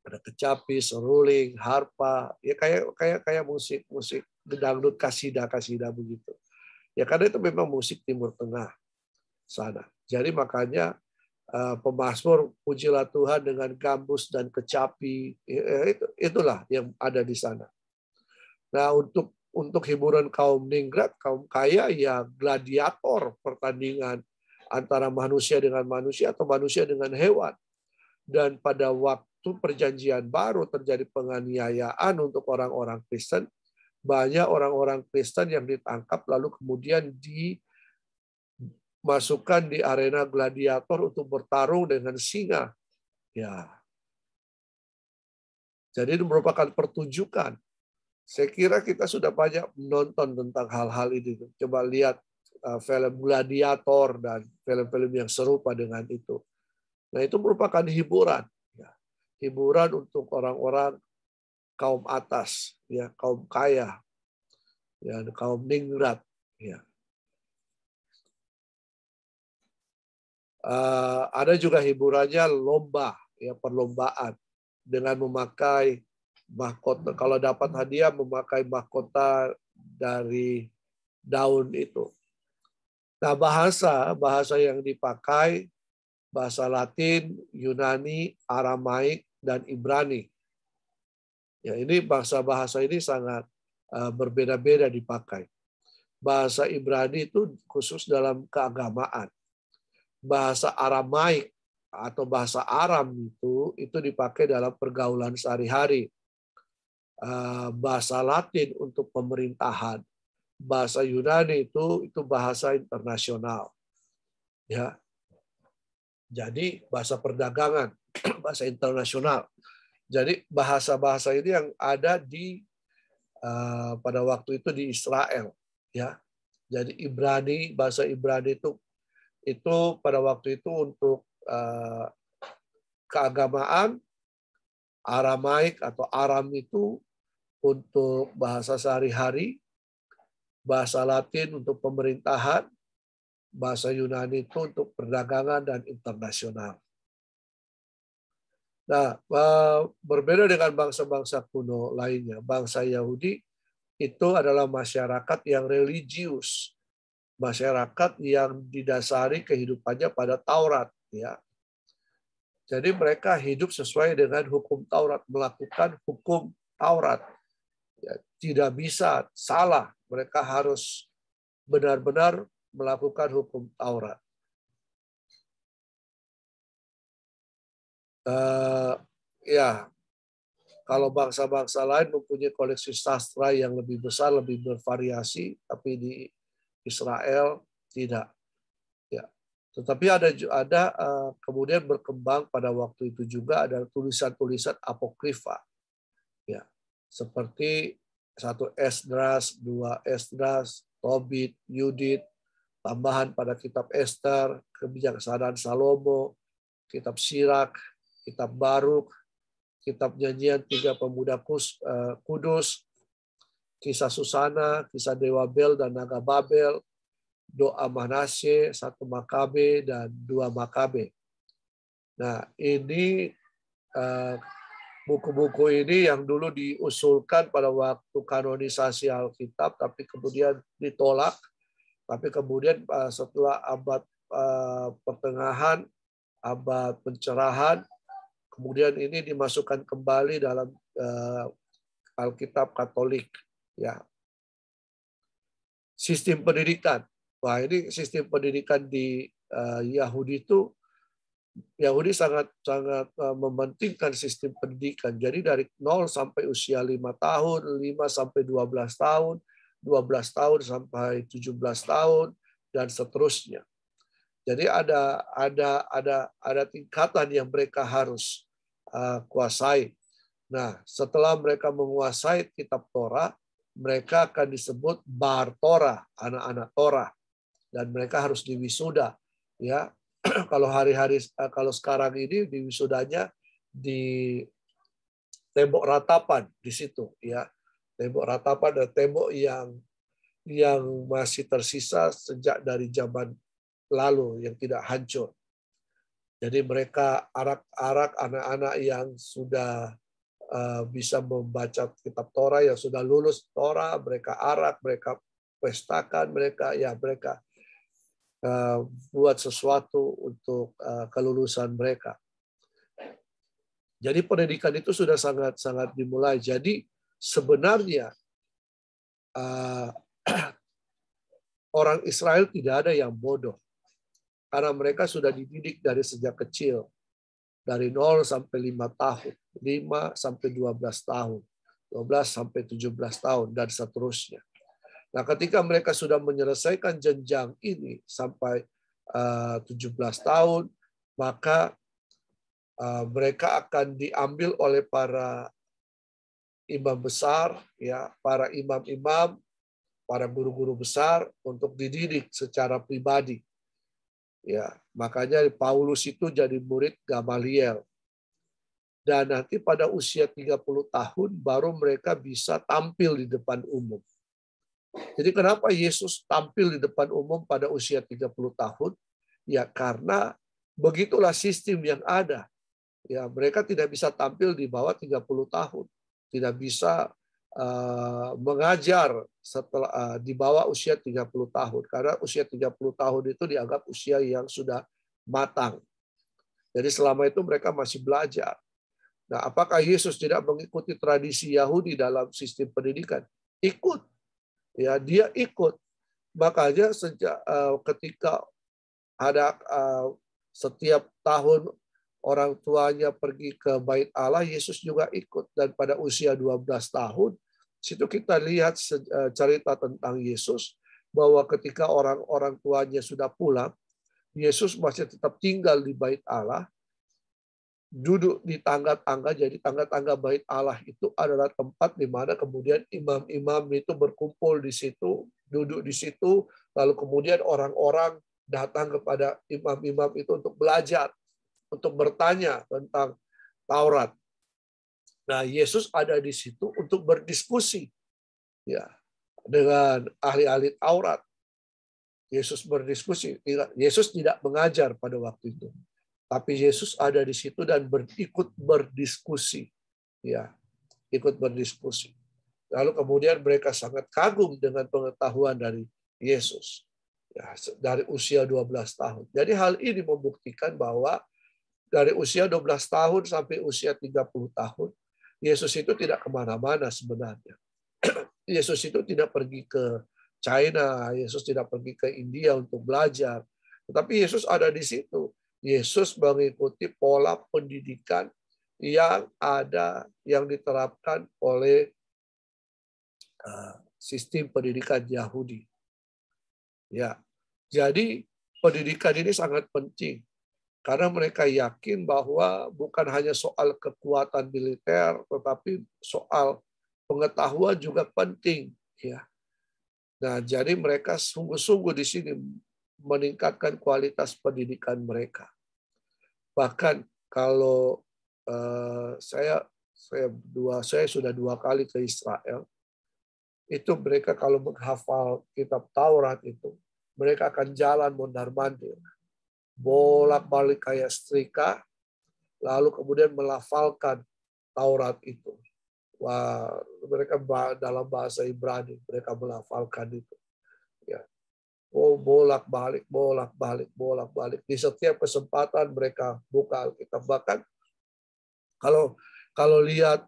Ada kecapi, seruling, harpa, ya kayak musik dangdut, kasidah begitu. Ya karena itu memang musik Timur Tengah sana. Jadi makanya pemazmur pujilah Tuhan dengan gambus dan kecapi, itulah yang ada di sana. Nah, untuk hiburan kaum ningrat, kaum kaya, ya gladiator, pertandingan antara manusia dengan manusia atau manusia dengan hewan. Dan pada waktu Perjanjian Baru terjadi penganiayaan untuk orang-orang Kristen, banyak orang-orang Kristen yang ditangkap lalu kemudian dimasukkan di arena gladiator untuk bertarung dengan singa. Ya. Jadi itu merupakan pertunjukan. Saya kira kita sudah banyak menonton tentang hal-hal ini. Coba lihat film Gladiator dan film-film yang serupa dengan itu. Nah, itu merupakan hiburan. Hiburan untuk orang-orang kaum atas, ya, kaum kaya, ya, kaum ningrat, ya. Ada juga hiburannya lomba, ya, perlombaan dengan memakai mahkota. Kalau dapat hadiah, memakai mahkota dari daun itu. Nah, bahasa yang dipakai bahasa Latin, Yunani, Aramaik, dan Ibrani. Ya, ini bahasa-bahasa ini sangat berbeda-beda dipakai. Bahasa Ibrani itu khusus dalam keagamaan. Bahasa Aramaik atau bahasa Aram itu dipakai dalam pergaulan sehari-hari. Bahasa Latin untuk pemerintahan. Bahasa Yunani itu bahasa internasional. Ya. Jadi bahasa perdagangan, bahasa internasional. Jadi bahasa-bahasa ini yang ada pada waktu itu di Israel, ya. Jadi bahasa Ibrani itu pada waktu itu untuk keagamaan, Aramaik atau Aram itu untuk bahasa sehari-hari, bahasa Latin untuk pemerintahan, bahasa Yunani itu untuk perdagangan dan internasional. Nah, berbeda dengan bangsa-bangsa kuno lainnya, bangsa Yahudi itu adalah masyarakat yang religius, masyarakat yang didasari kehidupannya pada Taurat, ya. Jadi mereka hidup sesuai dengan hukum Taurat, melakukan hukum Taurat. Ya, tidak bisa salah, mereka harus benar-benar melakukan hukum Taurat. Ya, kalau bangsa-bangsa lain mempunyai koleksi sastra yang lebih besar, lebih bervariasi, tapi di Israel tidak. Ya, tetapi ada kemudian berkembang pada waktu itu juga ada tulisan-tulisan apokrifa, ya, seperti 1 Esdras, 2 Esdras, Tobit, Yudit, tambahan pada kitab Ester, kebijaksanaan Salomo, kitab Sirak, kitab Baruk, kitab Nyanyian 3 Pemuda Kudus, kisah Susana, kisah Dewa Bel dan Naga Babel, doa Manasye, 1 Makabe, dan 2 Makabe. Nah, ini buku-buku ini yang dulu diusulkan pada waktu kanonisasi Alkitab, tapi kemudian ditolak. Tapi kemudian setelah abad pertengahan, abad pencerahan, kemudian ini dimasukkan kembali dalam Alkitab Katolik. Ya. Sistem pendidikan. Wah, ini sistem pendidikan di Yahudi itu, Yahudi sangat mementingkan sistem pendidikan. Jadi dari 0 sampai usia 5 tahun, 5 sampai 12 tahun, 12 tahun sampai 17 tahun, dan seterusnya. Jadi ada tingkatan yang mereka harus kuasai. Nah, setelah mereka menguasai kitab Torah, mereka akan disebut Bar Torah, anak-anak Torah, dan mereka harus diwisuda. Ya, kalau sekarang ini di wisudanya di tembok ratapan di situ, ya, tembok ratapan dan tembok yang masih tersisa sejak dari zaman lalu yang tidak hancur. Jadi mereka arak-arak anak-anak yang sudah bisa membaca kitab Torah, yang sudah lulus Torah, mereka arak, mereka pestakan, mereka buat sesuatu untuk kelulusan mereka. Jadi pendidikan itu sudah sangat dimulai. Jadi sebenarnya orang Israel tidak ada yang bodoh, karena mereka sudah dididik dari sejak kecil, dari 0 sampai 5 tahun, 5 sampai 12 tahun, 12 sampai 17 tahun, dan seterusnya. Nah, ketika mereka sudah menyelesaikan jenjang ini sampai 17 tahun, maka mereka akan diambil oleh para imam besar, ya, para imam-imam, para guru-guru besar untuk dididik secara pribadi. Ya, makanya Paulus itu jadi murid Gamaliel. Dan nanti pada usia 30 tahun baru mereka bisa tampil di depan umum. Jadi kenapa Yesus tampil di depan umum pada usia 30 tahun? Ya karena begitulah sistem yang ada. Ya, mereka tidak bisa tampil di bawah 30 tahun. Tidak bisa mengajar setelah di bawah usia 30 tahun. Karena usia 30 tahun itu dianggap usia yang sudah matang. Jadi selama itu mereka masih belajar. Nah, apakah Yesus tidak mengikuti tradisi Yahudi dalam sistem pendidikan? Ikut. Ya, dia ikut. Makanya sejak ketika ada setiap tahun orang tuanya pergi ke Bait Allah, Yesus juga ikut. Dan pada usia 12 tahun, situ kita lihat cerita tentang Yesus, bahwa ketika orang tuanya sudah pulang, Yesus masih tetap tinggal di Bait Allah, duduk di tangga-tangga. Jadi tangga-tangga Bait Allah itu adalah tempat di mana kemudian imam-imam itu berkumpul di situ, duduk di situ, lalu kemudian orang-orang datang kepada imam-imam itu untuk belajar, untuk bertanya tentang Taurat. Nah, Yesus ada di situ untuk berdiskusi, ya, dengan ahli-ahli Taurat. Yesus berdiskusi. Yesus tidak mengajar pada waktu itu. Tapi Yesus ada di situ dan ikut berdiskusi, ya, ikut berdiskusi. Lalu kemudian mereka sangat kagum dengan pengetahuan dari Yesus, ya, dari usia 12 tahun. Jadi hal ini membuktikan bahwa dari usia 12 tahun sampai usia 30 tahun, Yesus itu tidak kemana-mana sebenarnya. Yesus itu tidak pergi ke China, Yesus tidak pergi ke India untuk belajar. Tetapi Yesus ada di situ. Yesus mengikuti pola pendidikan yang ada, yang diterapkan oleh sistem pendidikan Yahudi. Ya, jadi pendidikan ini sangat penting karena mereka yakin bahwa bukan hanya soal kekuatan militer, tetapi soal pengetahuan juga penting. Ya, nah jadi mereka sungguh-sungguh di sini meningkatkan kualitas pendidikan mereka. Bahkan kalau saya sudah 2 kali ke Israel, itu mereka kalau menghafal kitab Taurat itu, mereka akan jalan mondar-mandir, bolak-balik kayak setrika, lalu kemudian melafalkan Taurat itu. Wah, mereka dalam bahasa Ibrani, mereka melafalkan itu. Ya. Oh, bolak-balik. Di setiap kesempatan mereka buka Alkitab. Bahkan kalau lihat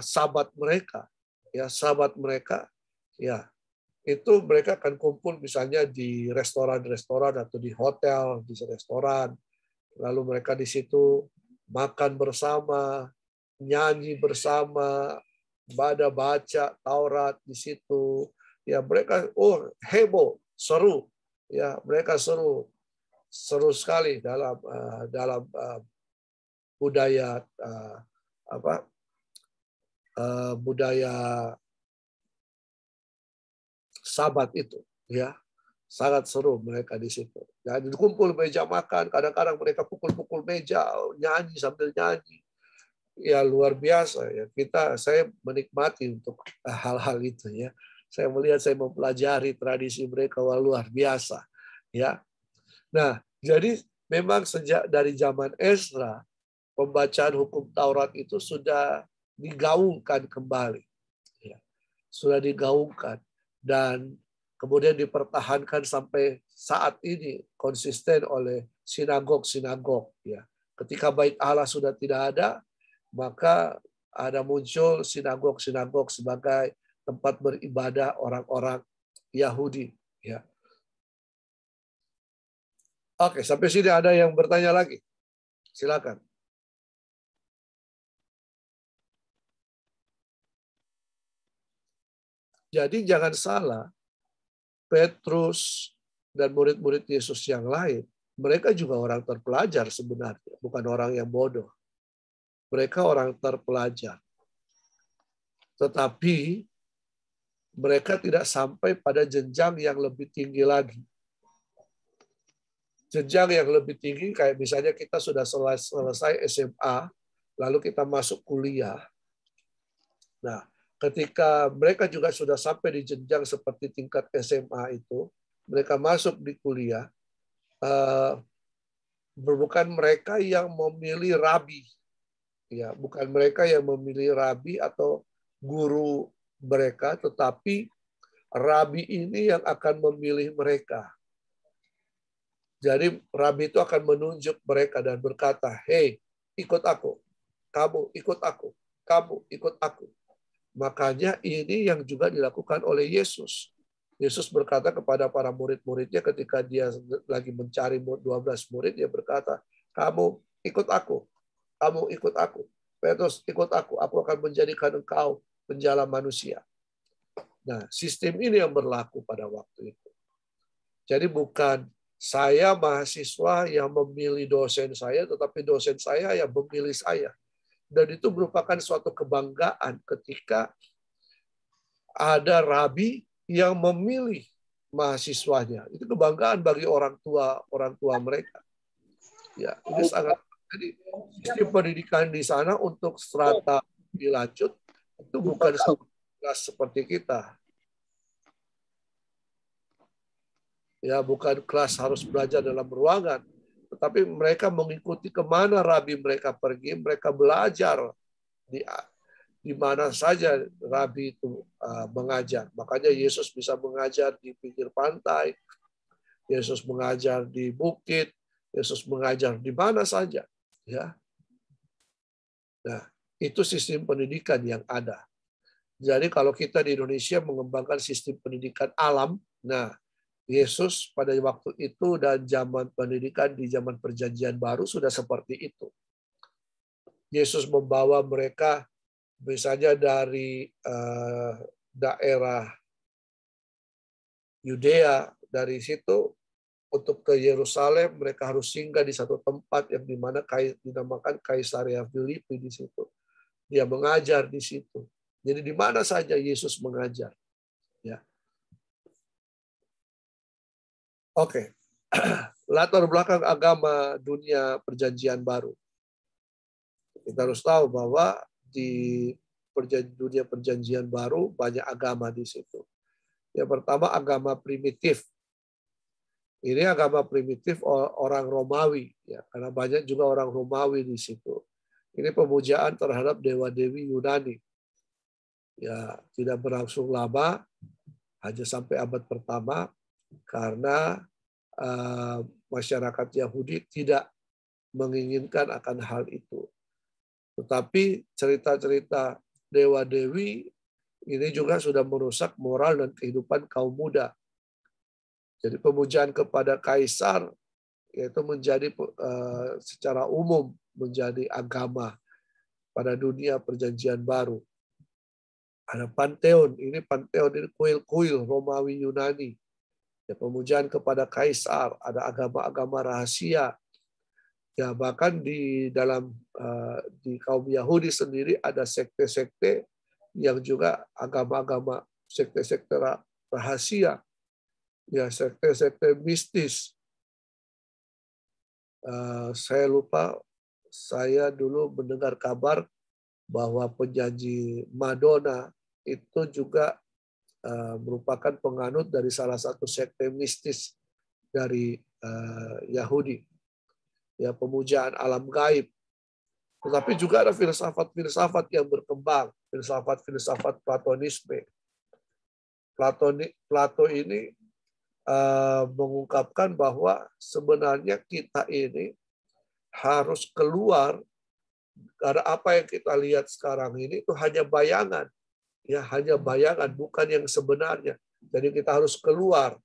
sahabat mereka, ya itu mereka akan kumpul misalnya di restoran-restoran atau di hotel, di restoran. Lalu mereka di situ makan bersama, nyanyi bersama, baca Taurat di situ. Ya mereka heboh, seru. Ya mereka seru sekali dalam budaya budaya Sabat itu, ya sangat seru mereka di situ. Dan kumpul meja makan, kadang-kadang mereka pukul-pukul meja, nyanyi sambil nyanyi. Ya luar biasa ya. Saya menikmati untuk hal-hal itu ya. Saya melihat, saya mempelajari tradisi mereka, wah luar biasa ya. Nah, jadi memang sejak dari zaman Ezra, pembacaan hukum Taurat itu sudah digaungkan kembali. Ya. Sudah digaungkan dan kemudian dipertahankan sampai saat ini konsisten oleh sinagog-sinagog. Ya. Ketika Bait Allah sudah tidak ada, maka ada muncul sinagog-sinagog sebagai tempat beribadah orang-orang Yahudi. Ya. Oke, sampai sini ada yang bertanya lagi? Silakan. Jadi jangan salah, Petrus dan murid-murid Yesus yang lain, mereka juga orang terpelajar sebenarnya, bukan orang yang bodoh. Mereka orang terpelajar. Tetapi mereka tidak sampai pada jenjang yang lebih tinggi lagi. Jenjang yang lebih tinggi kayak misalnya kita sudah selesai SMA, lalu kita masuk kuliah. Nah, ketika mereka juga sudah sampai di jenjang seperti tingkat SMA itu, mereka masuk di kuliah, bukan mereka yang memilih rabi, ya, bukan mereka yang memilih rabi atau guru mereka, tetapi rabi ini yang akan memilih mereka. Jadi rabi itu akan menunjuk mereka dan berkata, "Hei, ikut aku. Kamu ikut aku. Kamu ikut aku." Makanya ini yang juga dilakukan oleh Yesus. Yesus berkata kepada para murid-muridnya ketika dia lagi mencari 12 murid, dia berkata, "Kamu ikut aku. Kamu ikut aku. Petrus, ikut aku. Aku akan menjadikan engkau penjala manusia." Nah, sistem ini yang berlaku pada waktu itu. Jadi bukan saya mahasiswa yang memilih dosen saya, tetapi dosen saya yang memilih saya. Dan itu merupakan suatu kebanggaan ketika ada rabi yang memilih mahasiswanya. Itu kebanggaan bagi orang tua mereka. Ya, ini sangat. Jadi sistem pendidikan di sana untuk strata dilanjut itu bukan kelas seperti kita. Ya, bukan kelas harus belajar dalam ruangan, tetapi mereka mengikuti kemana rabi mereka pergi, mereka belajar di mana saja rabi itu mengajar. Makanya Yesus bisa mengajar di pinggir pantai, Yesus mengajar di bukit, Yesus mengajar di mana saja. Ya. Nah, itu sistem pendidikan yang ada. Jadi kalau kita di Indonesia mengembangkan sistem pendidikan alam, nah Yesus pada waktu itu dan zaman pendidikan di zaman Perjanjian Baru sudah seperti itu. Yesus membawa mereka misalnya dari daerah Yudea, dari situ untuk ke Yerusalem mereka harus singgah di satu tempat yang dinamakan Kaisaria Filipi di situ. Dia mengajar di situ. Jadi di mana saja Yesus mengajar. Ya. Oke. latar belakang agama dunia perjanjian baru. Kita harus tahu bahwa di dunia perjanjian baru banyak agama di situ. Yang pertama agama primitif. Ini agama primitif orang Romawi, ya, karena banyak juga orang Romawi di situ. Ini pemujaan terhadap dewa-dewi Yunani. Ya, tidak berlangsung lama, hanya sampai abad pertama, karena masyarakat Yahudi tidak menginginkan akan hal itu. Tetapi cerita-cerita dewa-dewi ini juga sudah merusak moral dan kehidupan kaum muda. Jadi pemujaan kepada kaisar yaitu menjadi secara umum menjadi agama pada dunia perjanjian baru. Ada panteon, ini kuil-kuil Romawi Yunani. Ya, pemujaan kepada kaisar, ada agama-agama rahasia. Ya, bahkan di dalam di kaum Yahudi sendiri ada sekte-sekte yang juga agama-agama sekte-sekte rahasia. Ya, sekte-sekte mistis. Saya lupa, saya dulu mendengar kabar bahwa penyanyi Madonna itu juga merupakan penganut dari salah satu sekte mistis dari Yahudi. Ya, pemujaan alam gaib. Tetapi juga ada filsafat-filsafat yang berkembang, filsafat-filsafat Platonisme. Plato ini mengungkapkan bahwa sebenarnya kita ini harus keluar karena apa yang kita lihat sekarang ini itu hanya bayangan, ya hanya bayangan, bukan yang sebenarnya. Jadi kita harus keluar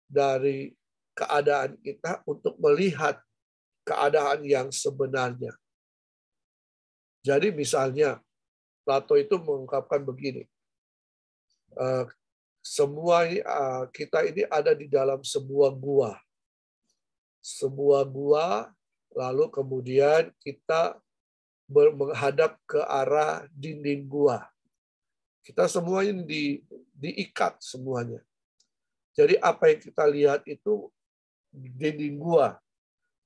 dari keadaan kita untuk melihat keadaan yang sebenarnya. Jadi misalnya Plato itu mengungkapkan begini, semua kita ini ada di dalam sebuah gua. Sebuah gua, lalu kemudian kita menghadap ke arah dinding gua. Kita semuanya diikat semuanya. Jadi apa yang kita lihat itu dinding gua.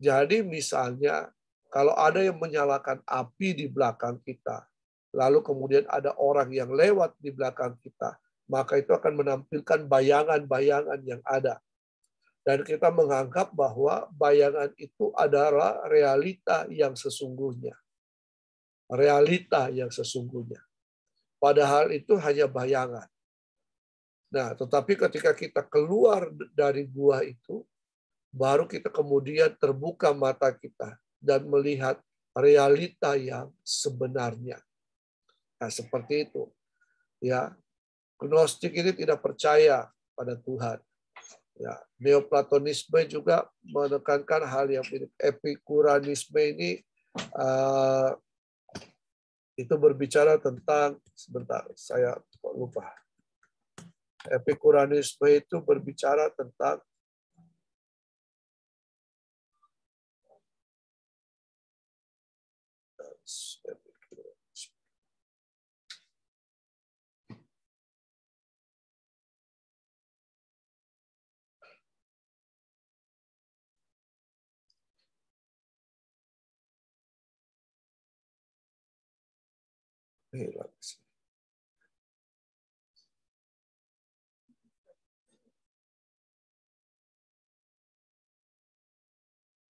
Jadi misalnya kalau ada yang menyalakan api di belakang kita, lalu kemudian ada orang yang lewat di belakang kita, maka itu akan menampilkan bayangan-bayangan yang ada. Dan kita menganggap bahwa bayangan itu adalah realita yang sesungguhnya. Realita yang sesungguhnya. Padahal itu hanya bayangan. Nah, tetapi ketika kita keluar dari gua itu, baru kita kemudian terbuka mata kita dan melihat realita yang sebenarnya. Nah, seperti itu. Ya, Gnostik ini tidak percaya pada Tuhan. Ya, Neoplatonisme juga menekankan hal yang mirip. Epikuranisme ini itu berbicara tentang, sebentar, saya lupa. Epikuranisme itu berbicara tentang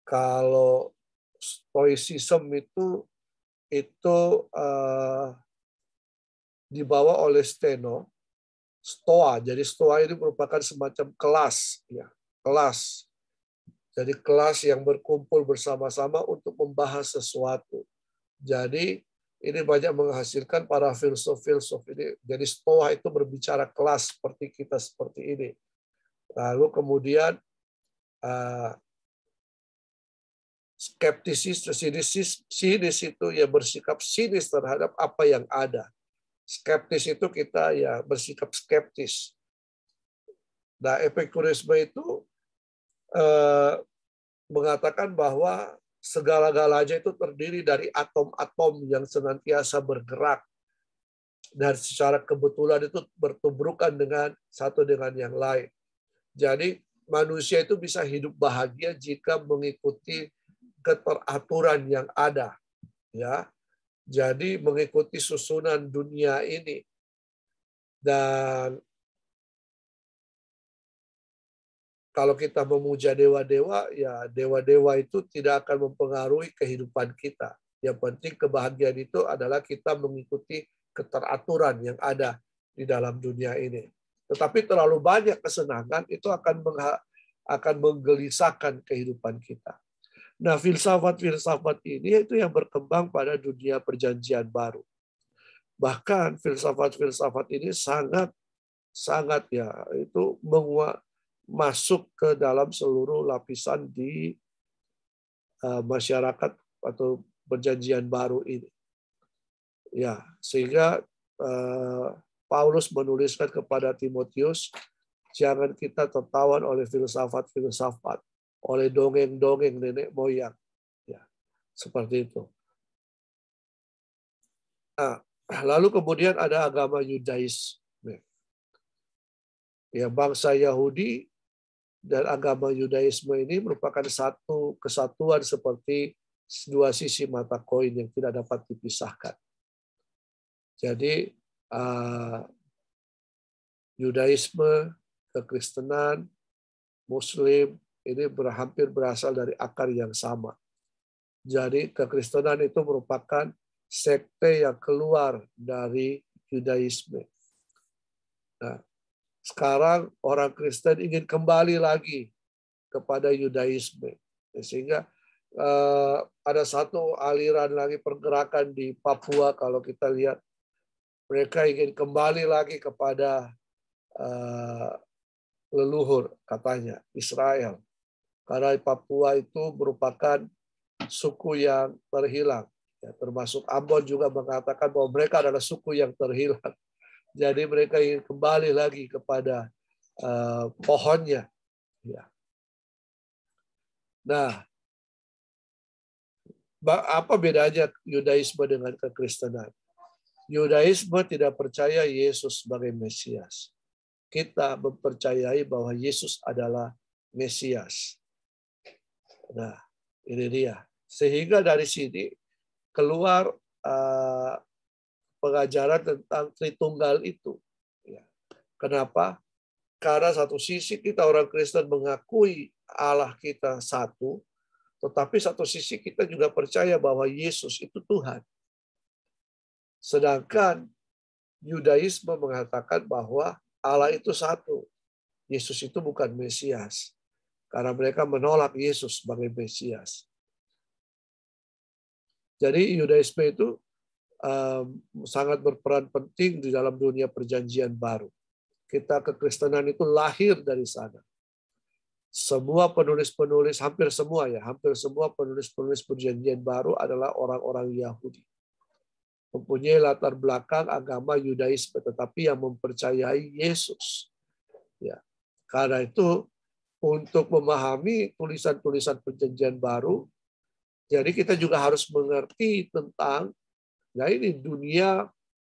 kalau Stoicism itu dibawa oleh Stoa. Jadi Stoa ini merupakan semacam kelas, ya, kelas. Jadi kelas yang berkumpul bersama-sama untuk membahas sesuatu. Jadi ini banyak menghasilkan para filsuf-filsuf ini. Jadi Stoa itu berbicara kelas seperti kita seperti ini. Lalu kemudian sinis itu ya bersikap sinis terhadap apa yang ada. Skeptis itu kita ya bersikap skeptis. Nah, Epikurisme itu mengatakan bahwa segala-galanya itu terdiri dari atom-atom yang senantiasa bergerak dan secara kebetulan itu bertubrukan dengan satu dengan yang lain. Jadi manusia itu bisa hidup bahagia jika mengikuti keteraturan yang ada, ya. Jadi mengikuti susunan dunia ini. Dan kalau kita memuja dewa-dewa, ya dewa-dewa itu tidak akan mempengaruhi kehidupan kita. Yang penting kebahagiaan itu adalah kita mengikuti keteraturan yang ada di dalam dunia ini. Tetapi terlalu banyak kesenangan itu akan menggelisahkan kehidupan kita. Nah, filsafat-filsafat ini itu yang berkembang pada dunia perjanjian baru. Bahkan filsafat-filsafat ini sangat ya itu masuk ke dalam seluruh lapisan di masyarakat atau perjanjian baru ini. Ya, sehingga Paulus menuliskan kepada Timotius, jangan kita tertawan oleh filsafat-filsafat, oleh dongeng-dongeng nenek moyang. Ya, seperti itu. Nah, lalu kemudian ada agama Yudaisme. Ya, bangsa Yahudi dan agama Yudaisme ini merupakan satu kesatuan seperti dua sisi mata koin yang tidak dapat dipisahkan. Jadi Yudaisme, kekristenan, Muslim ini hampir berasal dari akar yang sama. Jadi kekristenan itu merupakan sekte yang keluar dari Yudaisme. Nah, sekarang orang Kristen ingin kembali lagi kepada Yudaisme, sehingga ada satu aliran lagi pergerakan di Papua. Kalau kita lihat, mereka ingin kembali lagi kepada leluhur, katanya Israel, karena Papua itu merupakan suku yang terhilang. Ya, termasuk Ambon juga mengatakan bahwa mereka adalah suku yang terhilang. Jadi mereka ingin kembali lagi kepada pohonnya. Ya. Nah, apa bedanya Yudaisme dengan kekristenan? Yudaisme tidak percaya Yesus sebagai Mesias. Kita mempercayai bahwa Yesus adalah Mesias. Nah, ini dia. Sehingga dari sini keluar pengajaran tentang Tritunggal itu. Ya. Kenapa? Karena satu sisi kita orang Kristen mengakui Allah kita satu, tetapi satu sisi kita juga percaya bahwa Yesus itu Tuhan. Sedangkan Yudaisme mengatakan bahwa Allah itu satu. Yesus itu bukan Mesias. Karena mereka menolak Yesus sebagai Mesias. Jadi Yudaisme itu sangat berperan penting di dalam dunia perjanjian baru. Kita kekristenan itu lahir dari sana. Semua penulis-penulis, hampir semua penulis-penulis perjanjian baru adalah orang-orang Yahudi. Mempunyai latar belakang agama Yudaisme, tetapi yang mempercayai Yesus. Ya. Karena itu, untuk memahami tulisan-tulisan perjanjian baru, jadi kita juga harus mengerti tentang, nah ini dunia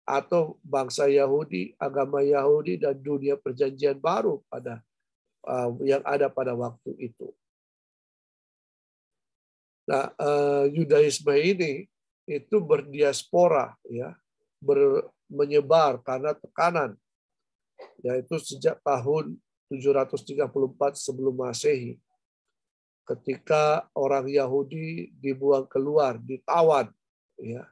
atau bangsa Yahudi, agama Yahudi, dan dunia perjanjian baru pada yang ada pada waktu itu. Nah, Yudaisme ini itu berdiaspora, ya, menyebar karena tekanan, yaitu sejak tahun 734 sebelum Masehi, ketika orang Yahudi dibuang keluar, ditawan, ya,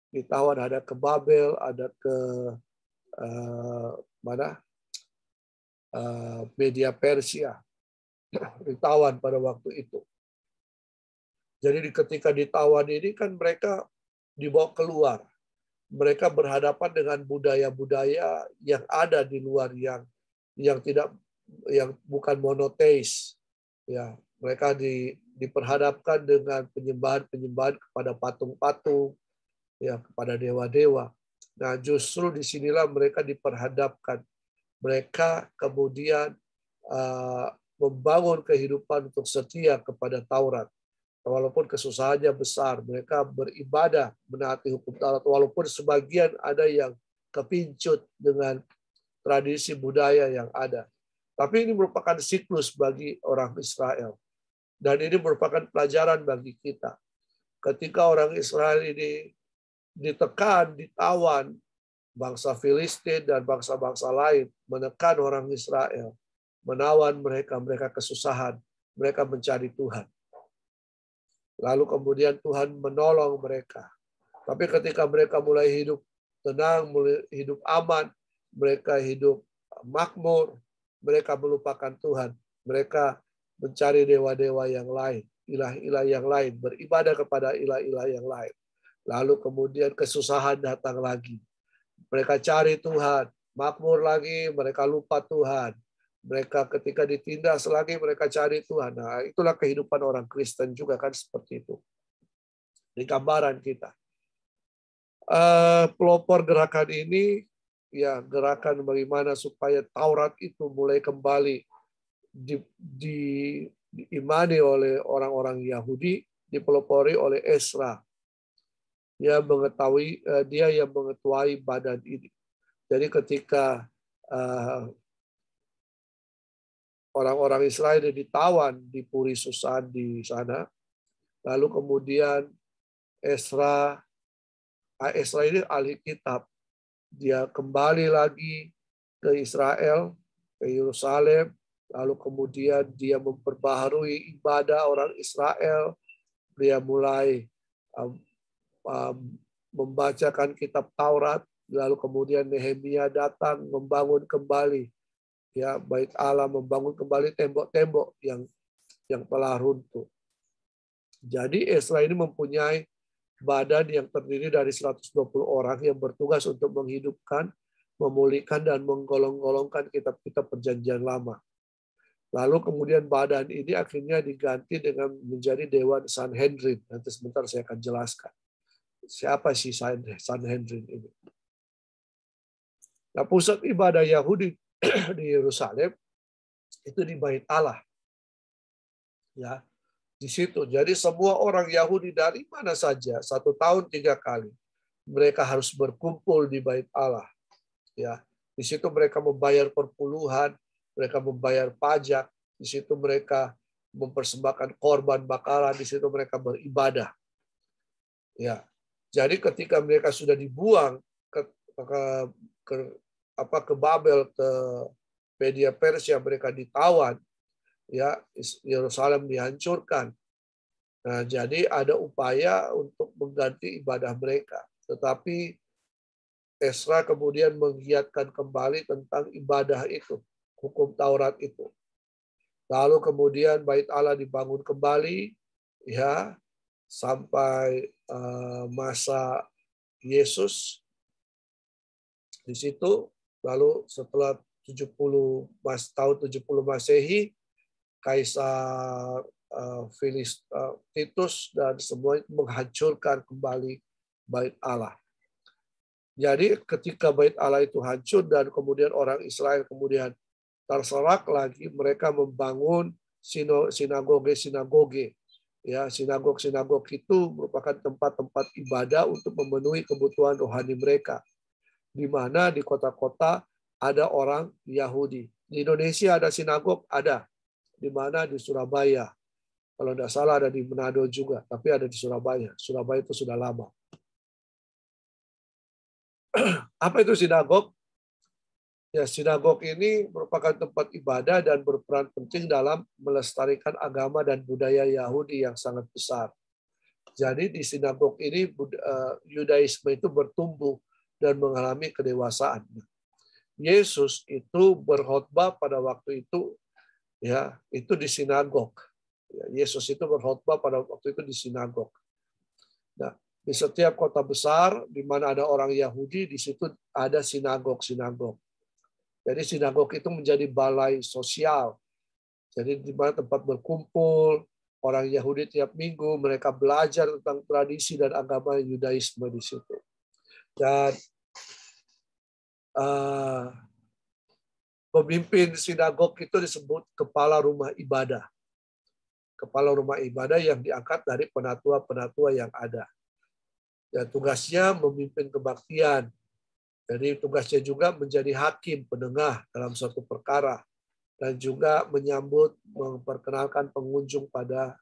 ditawan, ada ke Babel, ada ke Media Persia, ditawan pada waktu itu. Jadi ketika ditawan ini kan mereka dibawa keluar. Mereka berhadapan dengan budaya-budaya yang ada di luar yang bukan monoteis. Ya, mereka diperhadapkan dengan penyembahan kepada patung-patung, ya, kepada dewa-dewa. Nah, justru disinilah mereka diperhadapkan. Mereka kemudian membangun kehidupan untuk setia kepada Taurat. Walaupun kesusahannya besar, mereka beribadah menaati hukum Taurat. Walaupun sebagian ada yang kepincut dengan tradisi budaya yang ada. Tapi ini merupakan siklus bagi orang Israel. Dan ini merupakan pelajaran bagi kita. Ketika orang Israel ini ditekan, ditawan, bangsa Filistin dan bangsa-bangsa lain menekan orang Israel, menawan mereka, mereka kesusahan, mereka mencari Tuhan. Lalu kemudian Tuhan menolong mereka. Tapi ketika mereka mulai hidup tenang, mulai hidup aman, mereka hidup makmur, mereka melupakan Tuhan. Mereka mencari dewa-dewa yang lain, ilah-ilah yang lain, beribadah kepada ilah-ilah yang lain. Lalu kemudian kesusahan datang lagi. Mereka cari Tuhan, makmur lagi, mereka lupa Tuhan. Mereka ketika ditindas lagi, mereka cari Tuhan. Nah, itulah kehidupan orang Kristen juga kan seperti itu. Ini gambaran kita. Pelopor gerakan ini, ya gerakan bagaimana supaya Taurat itu mulai kembali diimani oleh orang-orang Yahudi, dipelopori oleh Ezra. Dia yang mengetuai badan ini. Jadi ketika orang-orang Israel ditawan di Puri Susan di sana, lalu kemudian Ezra ini ahli kitab, dia kembali lagi ke Israel, ke Yerusalem, lalu kemudian dia memperbaharui ibadah orang Israel, dia mulai membacakan kitab Taurat, lalu kemudian Nehemia datang membangun kembali ya bait Allah, membangun kembali tembok-tembok yang telah runtuh. Jadi Ezra ini mempunyai badan yang terdiri dari 120 orang yang bertugas untuk menghidupkan, memulihkan dan menggolong-golongkan kitab-kitab Perjanjian Lama. Lalu kemudian badan ini akhirnya diganti dengan menjadi Dewan Sanhedrin. Nanti sebentar saya akan jelaskan. Siapa sih Sanhedrin ini? Nah, pusat ibadah Yahudi di Yerusalem itu di Bait Allah. Ya, di situ. Jadi semua orang Yahudi dari mana saja 1 tahun 3 kali mereka harus berkumpul di Bait Allah. Ya, di situ mereka membayar perpuluhan, mereka membayar pajak, di situ mereka mempersembahkan korban bakaran, di situ mereka beribadah. Ya. Jadi ketika mereka sudah dibuang ke Babel, ke Media Persia, mereka ditawan, ya Yerusalem dihancurkan. Nah, jadi ada upaya untuk mengganti ibadah mereka. Tetapi Ezra kemudian menggiatkan kembali tentang ibadah itu, hukum Taurat itu. Lalu kemudian Bait Allah dibangun kembali, ya sampai masa Yesus di situ. Lalu setelah tahun 70 Masehi, Kaisar Titus dan semua itu menghancurkan kembali Bait Allah. Jadi ketika Bait Allah itu hancur dan kemudian orang Israel kemudian terserak lagi, mereka membangun sinagoge. Ya, sinagog itu merupakan tempat-tempat ibadah untuk memenuhi kebutuhan rohani mereka. Di mana di kota-kota ada orang Yahudi. Di Indonesia ada sinagog, ada. Di mana di Surabaya. Kalau tidak salah ada di Manado juga, tapi ada di Surabaya. Surabaya itu sudah lama. Apa itu sinagog? Ya, sinagog ini merupakan tempat ibadah dan berperan penting dalam melestarikan agama dan budaya Yahudi yang sangat besar. Jadi di sinagog ini Yudaisme itu bertumbuh dan mengalami kedewasaan. Yesus itu berkhotbah pada waktu itu, ya itu di sinagog. Ya, Yesus itu berkhotbah pada waktu itu di sinagog. Nah, di setiap kota besar di mana ada orang Yahudi, di situ ada sinagog. Jadi sinagog itu menjadi balai sosial. Jadi di mana tempat berkumpul orang Yahudi tiap minggu, mereka belajar tentang tradisi dan agama Yudaisme di situ. Dan pemimpin sinagog itu disebut kepala rumah ibadah. Kepala rumah ibadah yang diangkat dari penatua-penatua yang ada. Dan tugasnya memimpin kebaktian. Jadi tugasnya juga menjadi hakim, penengah dalam suatu perkara. dan juga menyambut, memperkenalkan pengunjung pada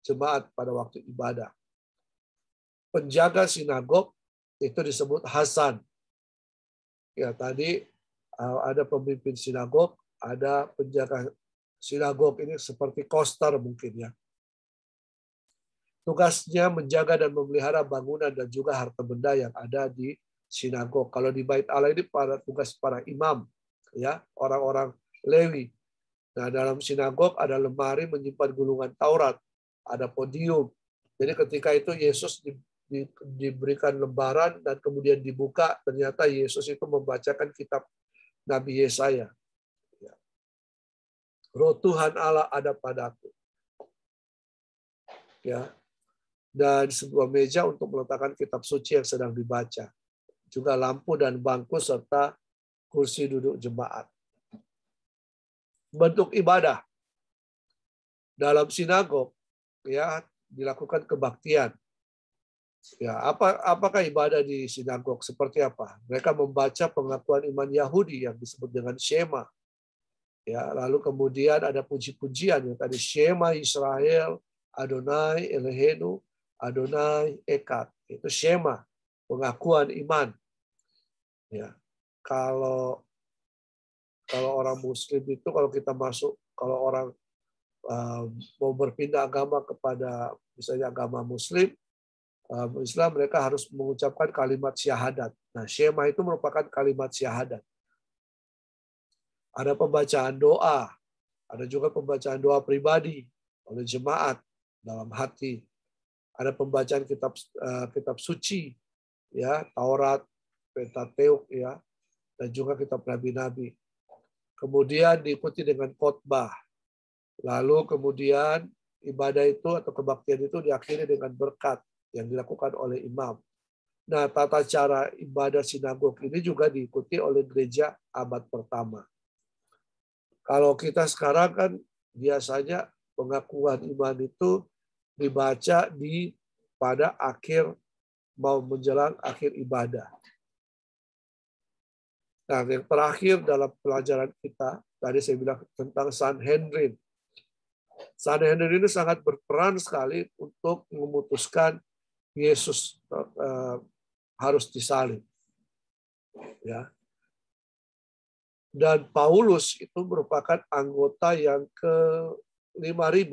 jemaat pada waktu ibadah. Penjaga sinagog itu disebut Hasan. Ya, tadi ada pemimpin sinagog, ada penjaga sinagog, ini seperti koster mungkin ya. Tugasnya menjaga dan memelihara bangunan dan juga harta benda yang ada di sinagog. Kalau di Bait Allah ini tugas para imam, ya, orang-orang Lewi. Nah, dalam sinagog ada lemari menyimpan gulungan Taurat, ada podium. Jadi ketika itu Yesus diberikan lembaran dan kemudian dibuka, ternyata Yesus itu membacakan kitab Nabi Yesaya. Roh Tuhan Allah ada padaku. Ya. Dan sebuah meja untuk meletakkan kitab suci yang sedang dibaca. Juga lampu dan bangku serta kursi duduk jemaat. Bentuk ibadah dalam sinagog ya dilakukan kebaktian. Ya, apakah ibadah di sinagog seperti apa? Mereka membaca pengakuan iman Yahudi yang disebut dengan Shema. Ya, lalu kemudian ada puji-pujian yang tadi Shema Israel, Adonai Elohenu, Adonai Echad. Itu Shema, pengakuan iman. Ya. Kalau orang Muslim itu kalau kita masuk, kalau orang mau berpindah agama kepada misalnya agama Muslim, Islam, mereka harus mengucapkan kalimat syahadat. Nah, Shema itu merupakan kalimat syahadat. Ada pembacaan doa, ada juga pembacaan doa pribadi oleh jemaat dalam hati. Ada pembacaan kitab suci, ya, Taurat, Pentateuk, ya, dan juga kitab nabi-nabi. Kemudian diikuti dengan khotbah. Lalu kemudian ibadah itu atau kebaktian itu diakhiri dengan berkat yang dilakukan oleh imam. Nah, tata cara ibadah sinagog ini juga diikuti oleh gereja abad pertama. Kalau kita sekarang kan biasanya pengakuan iman itu dibaca pada akhir mau menjelang akhir ibadah. Nah, yang terakhir dalam pelajaran kita, tadi saya bilang tentang Sanhedrin. Sanhedrin ini sangat berperan sekali untuk memutuskan Yesus harus disalib. Ya. Dan Paulus itu merupakan anggota yang ke-5.000.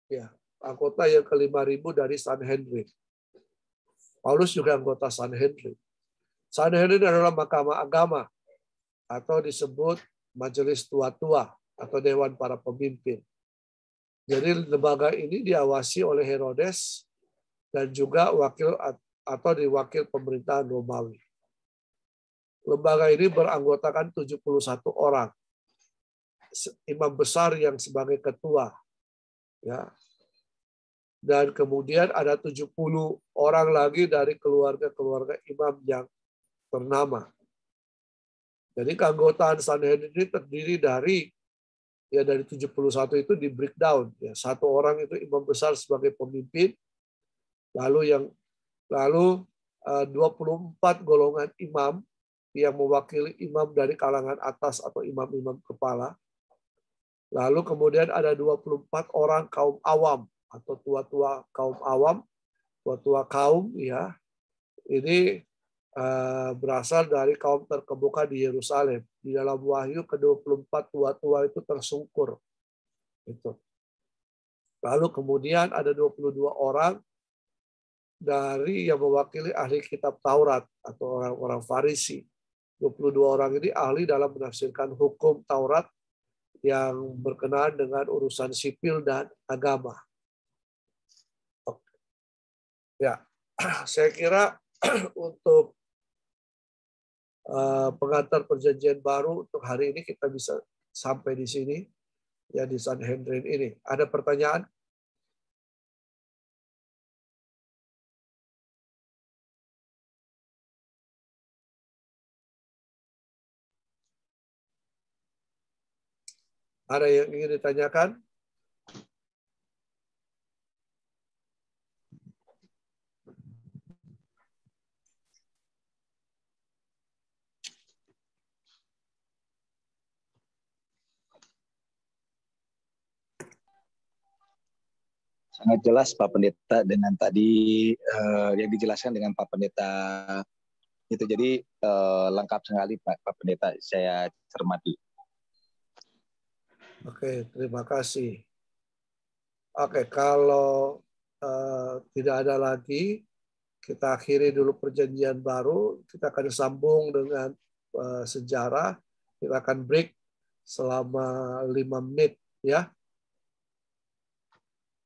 Ya, anggota yang ke-5.000 dari Sanhedrin. Paulus juga anggota Sanhedrin. Sanhedrin adalah mahkamah agama atau disebut majelis tua-tua atau dewan para pemimpin. Jadi lembaga ini diawasi oleh Herodes dan juga diwakil pemerintahan Romawi. Lembaga ini beranggotakan 71 orang. Imam besar yang sebagai ketua. Ya. Dan kemudian ada 70 orang lagi dari keluarga-keluarga imam yang ternama. Jadi keanggotaan Sanhedrin ini terdiri dari 71 itu di breakdown. Ya, satu orang itu imam besar sebagai pemimpin. Lalu 24 golongan imam yang mewakili imam dari kalangan atas atau imam-imam kepala. Lalu kemudian ada 24 orang kaum awam atau tua-tua kaum awam, tua-tua kaum, ya. Ini berasal dari kaum terkemuka di Yerusalem. Di dalam Wahyu ke-24 tua-tua itu tersungkur. Itu. Lalu kemudian ada 22 orang dari yang mewakili ahli kitab Taurat atau orang-orang Farisi. 22 orang ini ahli dalam menafsirkan hukum Taurat yang berkenaan dengan urusan sipil dan agama. Ya, saya kira untuk pengantar perjanjian baru untuk hari ini kita bisa sampai di sini ya di Sanhedrin ini. Ada pertanyaan? Ada yang ingin ditanyakan? Sangat jelas Pak Pendeta dengan tadi yang dijelaskan dengan Pak Pendeta itu. Jadi lengkap sekali Pak Pendeta, saya cermati. Oke, terima kasih. Oke, kalau tidak ada lagi, kita akhiri dulu perjanjian baru. Kita akan sambung dengan sejarah. Kita akan break selama 5 menit ya.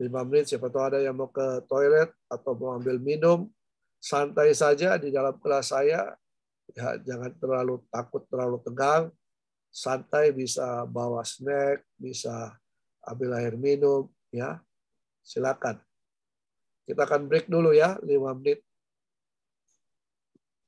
5 menit, siapa tahu ada yang mau ke toilet atau mau ambil minum, santai saja di dalam kelas saya. Ya, jangan terlalu takut, terlalu tegang. Santai, bisa bawa snack, bisa ambil air minum, ya. Silakan. Kita akan break dulu ya, 5 menit.